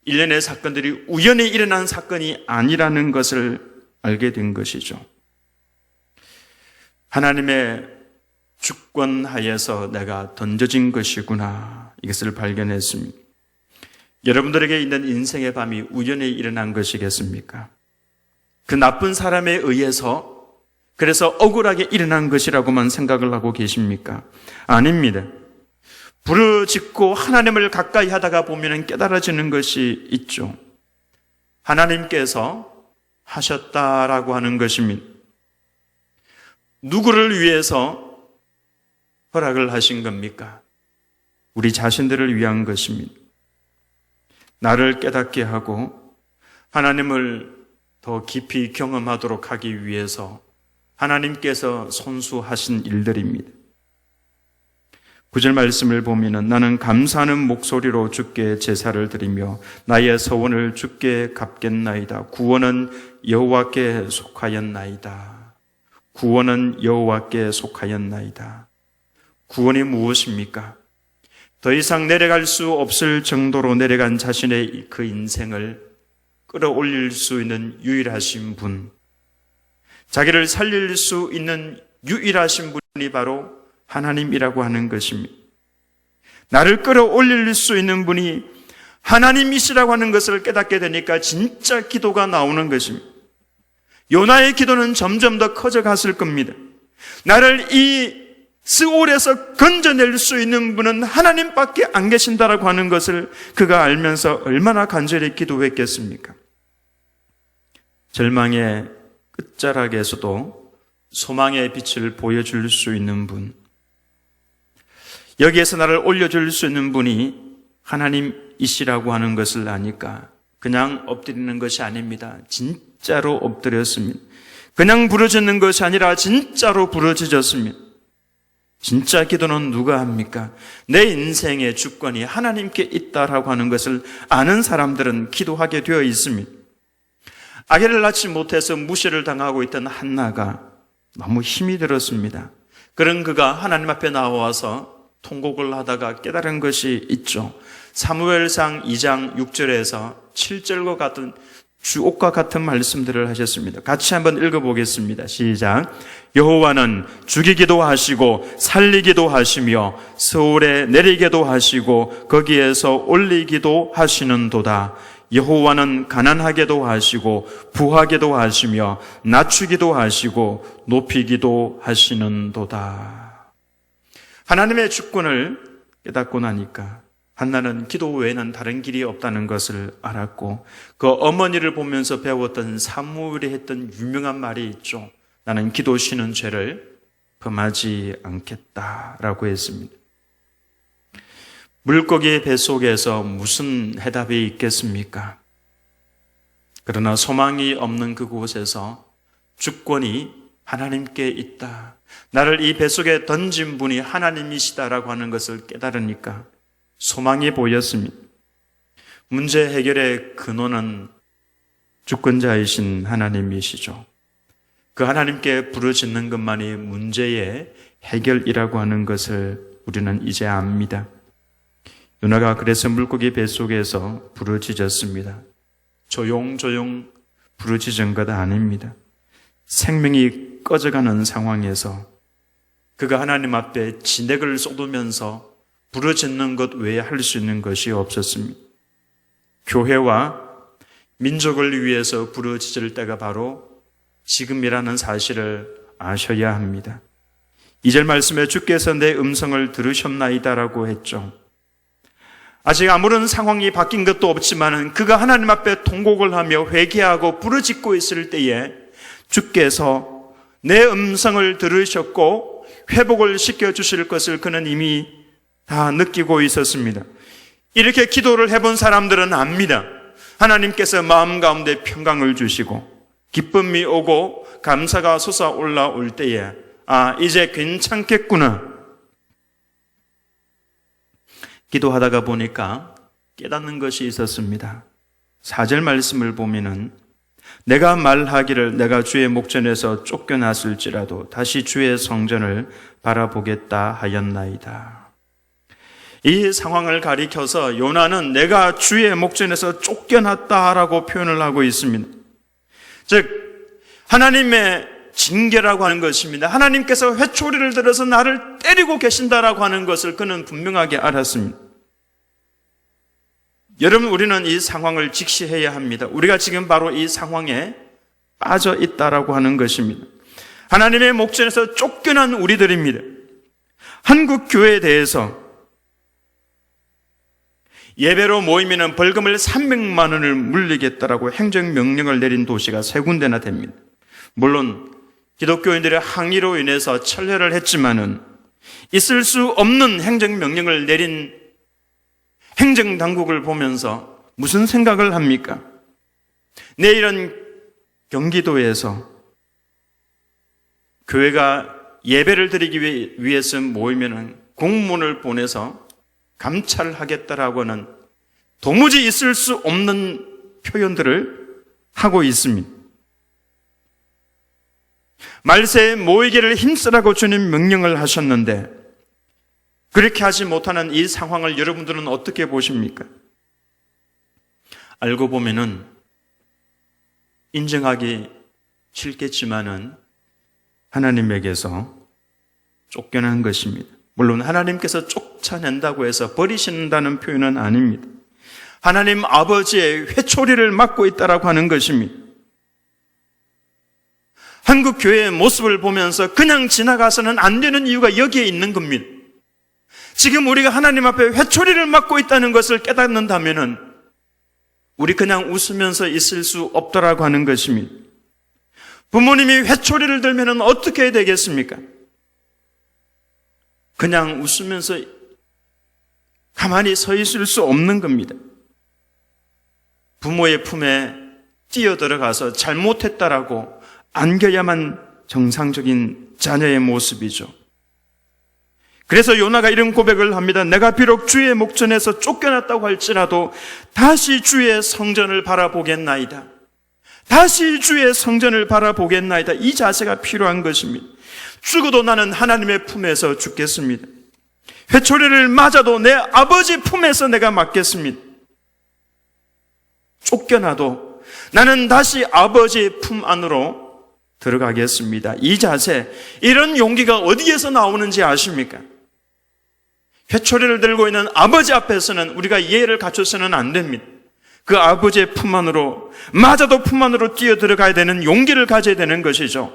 일련의 사건들이 우연히 일어난 사건이 아니라는 것을 알게 된 것이죠. 하나님의 주권 하에서 내가 던져진 것이구나, 이것을 발견했습니다. 여러분들에게 있는 인생의 밤이 우연히 일어난 것이겠습니까? 그 나쁜 사람에 의해서 그래서 억울하게 일어난 것이라고만 생각을 하고 계십니까? 아닙니다. 부르짖고 하나님을 가까이 하다가 보면 깨달아지는 것이 있죠. 하나님께서 하셨다라고 하는 것입니다. 누구를 위해서 허락을 하신 겁니까? 우리 자신들을 위한 것입니다. 나를 깨닫게 하고 하나님을 더 깊이 경험하도록 하기 위해서 하나님께서 손수하신 일들입니다. 9절 말씀을 보면은 나는 감사하는 목소리로 주께 제사를 드리며 나의 서원을 주께 갚겠나이다. 구원은 여호와께 속하였나이다. 구원은 여호와께 속하였나이다. 구원이 무엇입니까? 더 이상 내려갈 수 없을 정도로 내려간 자신의 그 인생을 끌어올릴 수 있는 유일하신 분, 자기를 살릴 수 있는 유일하신 분이 바로 하나님이라고 하는 것입니다. 나를 끌어올릴 수 있는 분이 하나님이시라고 하는 것을 깨닫게 되니까 진짜 기도가 나오는 것입니다. 요나의 기도는 점점 더 커져갔을 겁니다. 나를 이 스올에서 건져낼 수 있는 분은 하나님밖에 안 계신다라고 하는 것을 그가 알면서 얼마나 간절히 기도했겠습니까? 절망의 끝자락에서도 소망의 빛을 보여줄 수 있는 분, 여기에서 나를 올려줄 수 있는 분이 하나님이시라고 하는 것을 아니까 그냥 엎드리는 것이 아닙니다. 진짜로 엎드렸습니다. 그냥 부르짖는 것이 아니라 진짜로 부르짖었습니다. 진짜 기도는 누가 합니까? 내 인생의 주권이 하나님께 있다라고 하는 것을 아는 사람들은 기도하게 되어 있습니다. 아기를 낳지 못해서 무시를 당하고 있던 한나가 너무 힘이 들었습니다. 그런 그가 하나님 앞에 나와서 통곡을 하다가 깨달은 것이 있죠. 사무엘상 2장 6절에서 7절과 같은 주옥과 같은 말씀들을 하셨습니다. 같이 한번 읽어보겠습니다. 시작. 여호와는 죽이기도 하시고 살리기도 하시며 서울에 내리기도 하시고 거기에서 올리기도 하시는도다. 여호와는 가난하게도 하시고 부하게도 하시며 낮추기도 하시고 높이기도 하시는도다. 하나님의 주권을 깨닫고 나니까 한나는 기도 외에는 다른 길이 없다는 것을 알았고 그 어머니를 보면서 배웠던 사무엘이 했던 유명한 말이 있죠. 나는 기도 쉬는 죄를 범하지 않겠다라고 했습니다. 물고기의 뱃속에서 무슨 해답이 있겠습니까? 그러나 소망이 없는 그곳에서 주권이 하나님께 있다. 나를 이 뱃속에 던진 분이 하나님이시다라고 하는 것을 깨달으니까 소망이 보였습니다. 문제 해결의 근원은 주권자이신 하나님이시죠. 그 하나님께 부르짖는 것만이 문제의 해결이라고 하는 것을 우리는 이제 압니다. 요나가 그래서 물고기 뱃속에서 부르짖었습니다. 조용조용 부르짖은 것 아닙니다. 생명이 꺼져가는 상황에서 그가 하나님 앞에 진액을 쏟으면서 부르짖는 것 외에 할 수 있는 것이 없었습니다. 교회와 민족을 위해서 부르짖을 때가 바로 지금이라는 사실을 아셔야 합니다. 2절 말씀에 주께서 내 음성을 들으셨나이다라고 했죠. 아직 아무런 상황이 바뀐 것도 없지만 그가 하나님 앞에 통곡을 하며 회개하고 부르짖고 있을 때에 주께서 내 음성을 들으셨고 회복을 시켜주실 것을 그는 이미 다 느끼고 있었습니다. 이렇게 기도를 해본 사람들은 압니다. 하나님께서 마음 가운데 평강을 주시고 기쁨이 오고 감사가 솟아올라올 때에 이제 괜찮겠구나. 기도하다가 보니까 깨닫는 것이 있었습니다. 4절 말씀을 보면은 내가 말하기를 내가 주의 목전에서 쫓겨났을지라도 다시 주의 성전을 바라보겠다 하였나이다. 이 상황을 가리켜서 요나는 내가 주의 목전에서 쫓겨났다라고 표현을 하고 있습니다. 즉 하나님의 징계라고 하는 것입니다. 하나님께서 회초리를 들어서 나를 때리고 계신다라고 하는 것을 그는 분명하게 알았습니다. 여러분, 우리는 이 상황을 직시해야 합니다. 우리가 지금 바로 이 상황에 빠져 있다라고 하는 것입니다. 하나님의 목전에서 쫓겨난 우리들입니다. 한국 교회에 대해서 예배로 모이면 벌금을 300만 원을 물리겠다라고 행정명령을 내린 도시가 3군데나 됩니다. 물론 기독교인들의 항의로 인해서 철회를 했지만은 있을 수 없는 행정명령을 내린 행정당국을 보면서 무슨 생각을 합니까? 내일은 경기도에서 교회가 예배를 드리기 위해서 모이면 공문을 보내서 감찰하겠다라고는 도무지 있을 수 없는 표현들을 하고 있습니다. 말세에 모이기를 힘쓰라고 주님 명령을 하셨는데 그렇게 하지 못하는 이 상황을 여러분들은 어떻게 보십니까? 알고 보면은 인정하기 싫겠지만은 하나님에게서 쫓겨난 것입니다. 물론 하나님께서 쫓아낸다고 해서 버리신다는 표현은 아닙니다. 하나님 아버지의 회초리를 맡고 있다라고 하는 것입니다. 한국 교회의 모습을 보면서 그냥 지나가서는 안 되는 이유가 여기에 있는 겁니다. 지금 우리가 하나님 앞에 회초리를 맡고 있다는 것을 깨닫는다면은 우리 그냥 웃으면서 있을 수 없다라고 하는 것입니다. 부모님이 회초리를 들면은 어떻게 되겠습니까? 그냥 웃으면서 가만히 서 있을 수 없는 겁니다. 부모의 품에 뛰어들어가서 잘못했다라고 안겨야만 정상적인 자녀의 모습이죠. 그래서 요나가 이런 고백을 합니다. 내가 비록 주의 목전에서 쫓겨났다고 할지라도 다시 주의 성전을 바라보겠나이다. 다시 주의 성전을 바라보겠나이다. 이 자세가 필요한 것입니다. 죽어도 나는 하나님의 품에서 죽겠습니다. 회초리를 맞아도 내 아버지 품에서 내가 맞겠습니다. 쫓겨나도 나는 다시 아버지의 품 안으로 들어가겠습니다. 이 자세, 이런 용기가 어디에서 나오는지 아십니까? 회초리를 들고 있는 아버지 앞에서는 우리가 예의를 갖춰서는 안 됩니다. 그 아버지의 품 안으로, 맞아도 품 안으로 뛰어 들어가야 되는 용기를 가져야 되는 것이죠.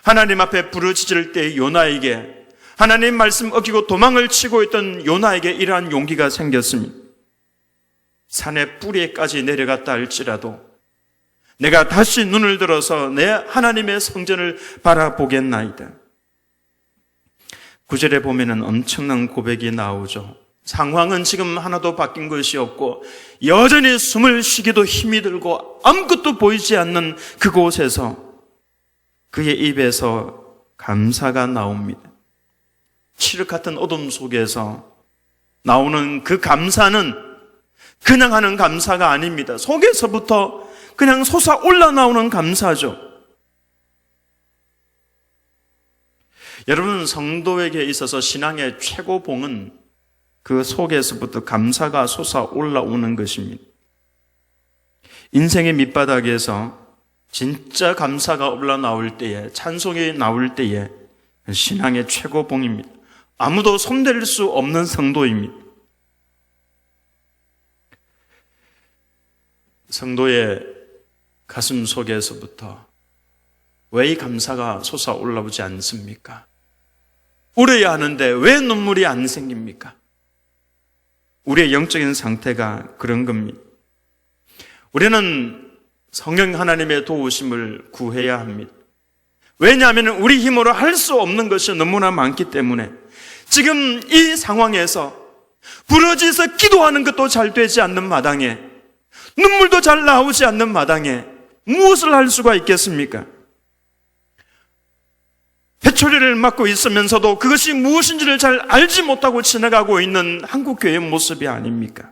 하나님 앞에 부르짖을 때 요나에게, 하나님 말씀 어기고 도망을 치고 있던 요나에게 이러한 용기가 생겼습니다. 산의 뿌리에까지 내려갔다 할지라도 내가 다시 눈을 들어서 내 하나님의 성전을 바라보겠나이다. 9절에 보면은 엄청난 고백이 나오죠. 상황은 지금 하나도 바뀐 것이 없고 여전히 숨을 쉬기도 힘이 들고 아무것도 보이지 않는 그곳에서 그의 입에서 감사가 나옵니다. 칠흑 같은 어둠 속에서 나오는 그 감사는 그냥 하는 감사가 아닙니다. 속에서부터 그냥 솟아올라 나오는 감사죠. 여러분, 성도에게 있어서 신앙의 최고봉은 그 속에서부터 감사가 솟아올라오는 것입니다. 인생의 밑바닥에서 진짜 감사가 올라나올 때에, 찬송이 나올 때에 신앙의 최고봉입니다. 아무도 손댈 수 없는 성도입니다. 성도의 가슴 속에서부터 왜 이 감사가 솟아올라오지 않습니까? 울어야 하는데 왜 눈물이 안 생깁니까? 우리의 영적인 상태가 그런 겁니다. 우리는 성령 하나님의 도우심을 구해야 합니다. 왜냐하면 우리 힘으로 할 수 없는 것이 너무나 많기 때문에 지금 이 상황에서 부르짖어서 기도하는 것도 잘 되지 않는 마당에, 눈물도 잘 나오지 않는 마당에 무엇을 할 수가 있겠습니까? 회초리를 맡고 있으면서도 그것이 무엇인지를 잘 알지 못하고 지나가고 있는 한국교회의 모습이 아닙니까?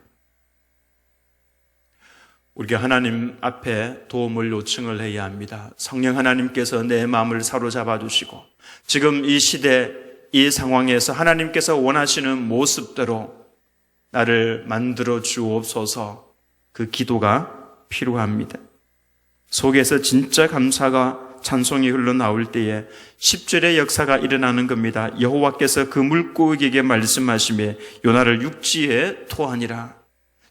우리가 하나님 앞에 도움을 요청을 해야 합니다. 성령 하나님께서 내 마음을 사로잡아 주시고 지금 이 시대, 이 상황에서 하나님께서 원하시는 모습대로 나를 만들어 주옵소서. 그 기도가 필요합니다. 속에서 진짜 감사가, 찬송이 흘러나올 때에 10절의 역사가 일어나는 겁니다. 여호와께서 그 물고기에게 말씀하시며 요나를 육지에 토하니라.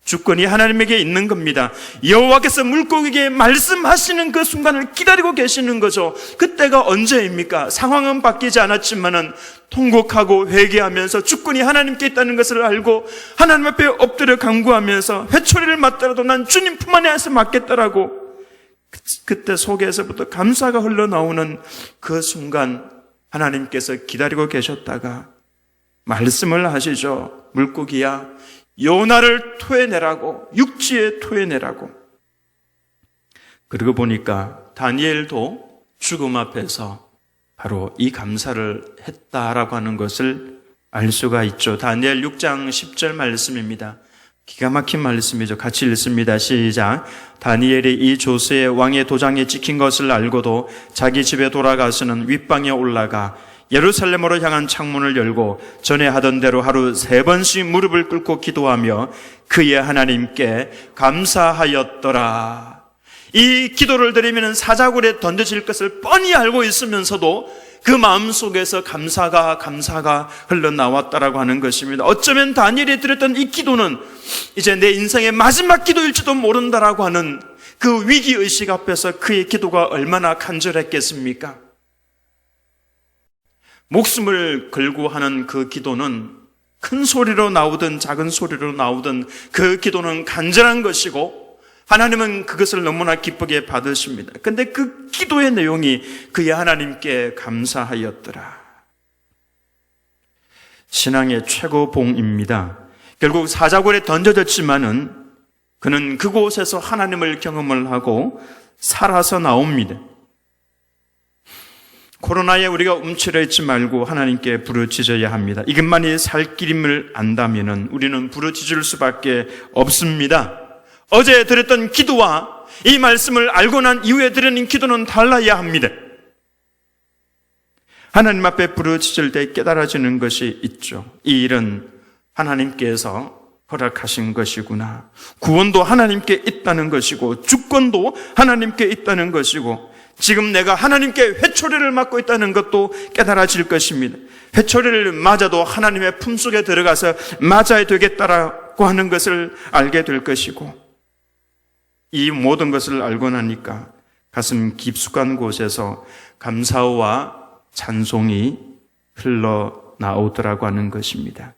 주권이 하나님에게 있는 겁니다. 여호와께서 물고기에게 말씀하시는 그 순간을 기다리고 계시는 거죠. 그때가 언제입니까? 상황은 바뀌지 않았지만은 통곡하고 회개하면서 주권이 하나님께 있다는 것을 알고 하나님 앞에 엎드려 간구하면서 회초리를 맞더라도 난 주님 품 안에서 맞겠다라고, 그때 속에서부터 감사가 흘러나오는 그 순간 하나님께서 기다리고 계셨다가 말씀을 하시죠. 물고기야, 요나를 토해내라고, 육지에 토해내라고. 그러고 보니까 다니엘도 죽음 앞에서 바로 이 감사를 했다라고 하는 것을 알 수가 있죠. 다니엘 6장 10절 말씀입니다. 기가 막힌 말씀이죠. 같이 읽습니다. 시작. 다니엘이 이 조스의 왕의 도장에 찍힌 것을 알고도 자기 집에 돌아가서는 윗방에 올라가 예루살렘으로 향한 창문을 열고 전에 하던 대로 하루 3번씩 무릎을 꿇고 기도하며 그의 하나님께 감사하였더라. 이 기도를 드리면 사자굴에 던져질 것을 뻔히 알고 있으면서도 그 마음속에서 감사가 흘러나왔다라고 하는 것입니다. 어쩌면 다니엘이 드렸던 이 기도는 이제 내 인생의 마지막 기도일지도 모른다라고 하는 그 위기의식 앞에서 그의 기도가 얼마나 간절했겠습니까? 목숨을 걸고 하는 그 기도는 큰 소리로 나오든 작은 소리로 나오든 그 기도는 간절한 것이고 하나님은 그것을 너무나 기쁘게 받으십니다. 근데 그 기도의 내용이 그의 하나님께 감사하였더라. 신앙의 최고봉입니다. 결국 사자굴에 던져졌지만은 그는 그곳에서 하나님을 경험을 하고 살아서 나옵니다. 코로나에 우리가 움츠려 있지 말고 하나님께 부르짖어야 합니다. 이것만이 살 길임을 안다면은 우리는 부르짖을 수밖에 없습니다. 어제 드렸던 기도와 이 말씀을 알고 난 이후에 드리는 기도는 달라야 합니다. 하나님 앞에 부르짖을 때 깨달아지는 것이 있죠. 이 일은 하나님께서 허락하신 것이구나. 구원도 하나님께 있다는 것이고 주권도 하나님께 있다는 것이고 지금 내가 하나님께 회초리를 맞고 있다는 것도 깨달아질 것입니다. 회초리를 맞아도 하나님의 품속에 들어가서 맞아야 되겠다라고 하는 것을 알게 될 것이고 이 모든 것을 알고 나니까 가슴 깊숙한 곳에서 감사와 찬송이 흘러나오더라고 하는 것입니다.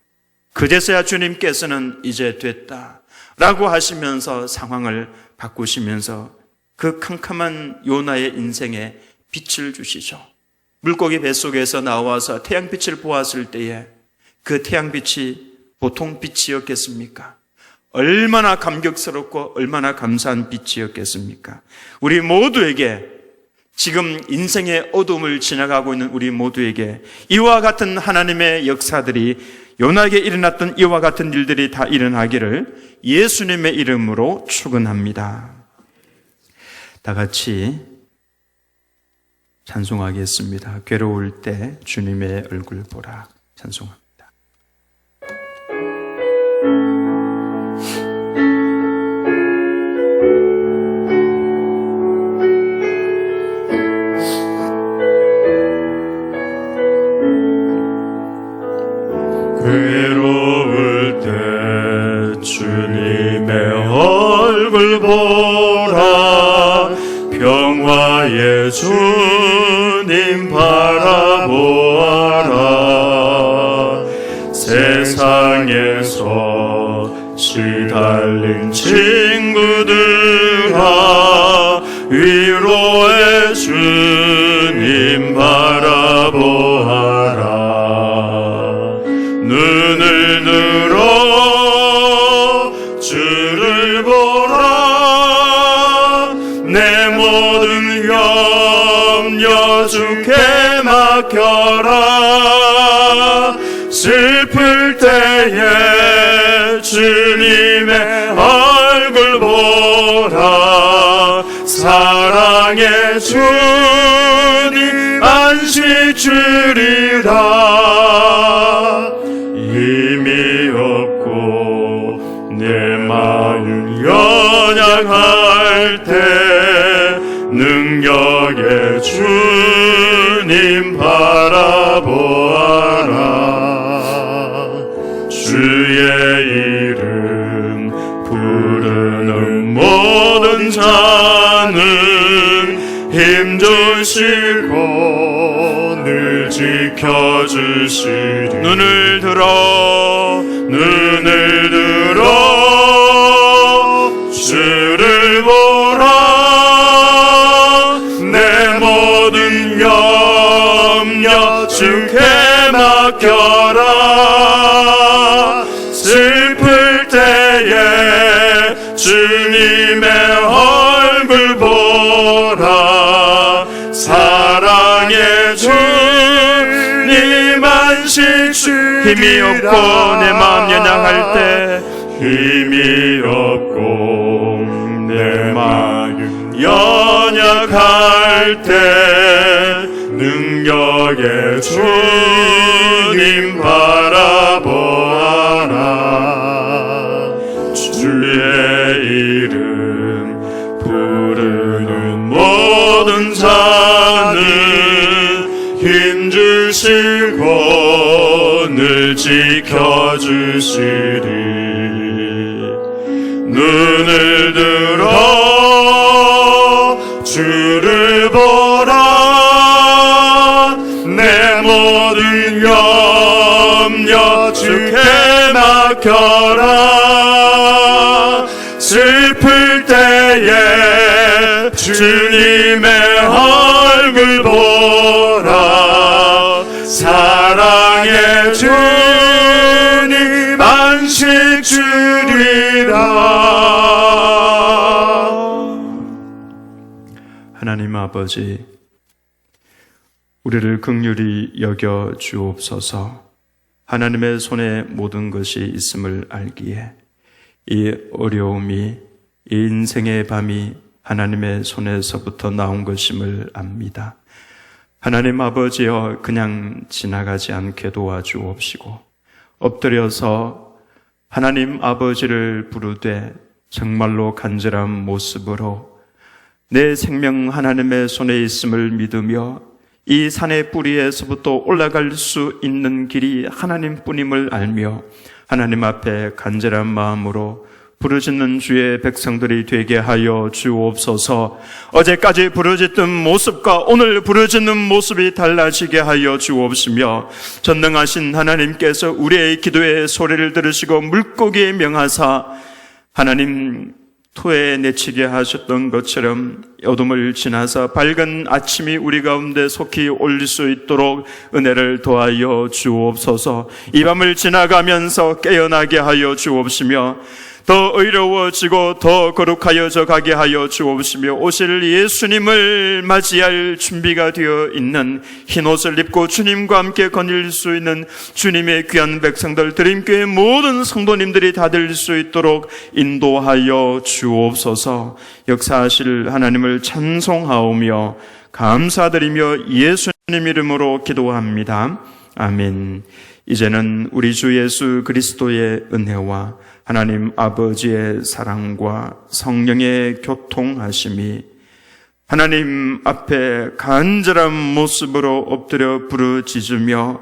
그제서야 주님께서는 이제 됐다라고 하시면서 상황을 바꾸시면서 그 캄캄한 요나의 인생에 빛을 주시죠. 물고기 뱃속에서 나와서 태양빛을 보았을 때에 그 태양빛이 보통 빛이었겠습니까? 얼마나 감격스럽고 얼마나 감사한 빛이었겠습니까? 우리 모두에게 지금 인생의 어둠을 지나가고 있는 우리 모두에게 이와 같은 하나님의 역사들이 요나에게 일어났던 이와 같은 일들이 다 일어나기를 예수님의 이름으로 축원합니다. 다 같이 찬송하겠습니다. 괴로울 때 주님의 얼굴 보라. 찬송합니다. 괴로울 때 주님의 얼굴 보라. 평화의 주님 바라보아라. 세상에서 시달린 친구들아, 위로의 주님 바라보아라. 눈을 들어 주를 보라. 내 모든 염려 주께 맡겨라. 슬플 때에 주님의 얼굴 보라. 사랑의 주님 안식 주리라. 힘이 없고 내 마음 연약할 때 능력의 주님 바라보아라. 주의 이름 부르는 모든 자는 힘주시고 늘 지켜주시리. 눈을 들어 주를 보라. 내 모든 염려 주께 맡겨라. 슬플 때 주님의 얼굴 보라. 사랑의 주님 안식 주리라. 힘이 없고 내 마음 연약할 때 힘이 없고 내 마음 연약할 때 능력의 주님 바라보아라. 주의 이름 부르는 모든 자는 힘주시고 늘 지켜주시리. 눈을 들어 주를 보라. 내 모든 염려 주께 맡겨라. 슬플 때에 주님의 얼굴 보라. 사랑의 주님 안식 주리라. 하나님 아버지, 우리를 긍휼히 여겨 주옵소서. 하나님의 손에 모든 것이 있음을 알기에 이 어려움이, 이 인생의 밤이 하나님의 손에서부터 나온 것임을 압니다. 하나님 아버지여, 그냥 지나가지 않게 도와주옵시고 엎드려서 하나님 아버지를 부르되 정말로 간절한 모습으로 내 생명 하나님의 손에 있음을 믿으며 이 산의 뿌리에서부터 올라갈 수 있는 길이 하나님뿐임을 알며 하나님 앞에 간절한 마음으로 부르짖는 주의 백성들이 되게 하여 주옵소서. 어제까지 부르짖던 모습과 오늘 부르짖는 모습이 달라지게 하여 주옵시며 전능하신 하나님께서 우리의 기도의 소리를 들으시고 물고기에 명하사 하나님 토에 내치게 하셨던 것처럼 어둠을 지나서 밝은 아침이 우리 가운데 속히 올릴 수 있도록 은혜를 더하여 주옵소서. 이 밤을 지나가면서 깨어나게 하여 주옵시며 더 의로워지고 더 거룩하여져 가게 하여 주옵시며 오실 예수님을 맞이할 준비가 되어 있는 흰옷을 입고 주님과 함께 거닐 수 있는 주님의 귀한 백성들, 드림교회 모든 성도님들이 다 될 수 있도록 인도하여 주옵소서. 역사하실 하나님을 찬송하오며 감사드리며 예수님 이름으로 기도합니다. 아멘. 이제는 우리 주 예수 그리스도의 은혜와 하나님 아버지의 사랑과 성령의 교통하심이 하나님 앞에 간절한 모습으로 엎드려 부르짖으며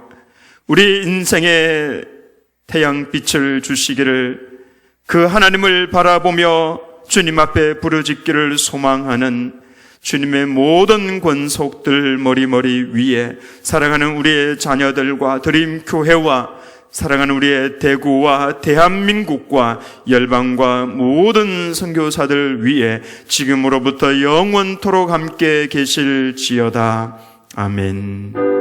우리 인생의 태양빛을 주시기를 그 하나님을 바라보며 주님 앞에 부르짖기를 소망하는 주님의 모든 권속들 머리머리 위에 사랑하는 우리의 자녀들과 드림교회와 사랑하는 우리의 대구와 대한민국과 열방과 모든 선교사들 위에 지금으로부터 영원토록 함께 계실지어다. 아멘.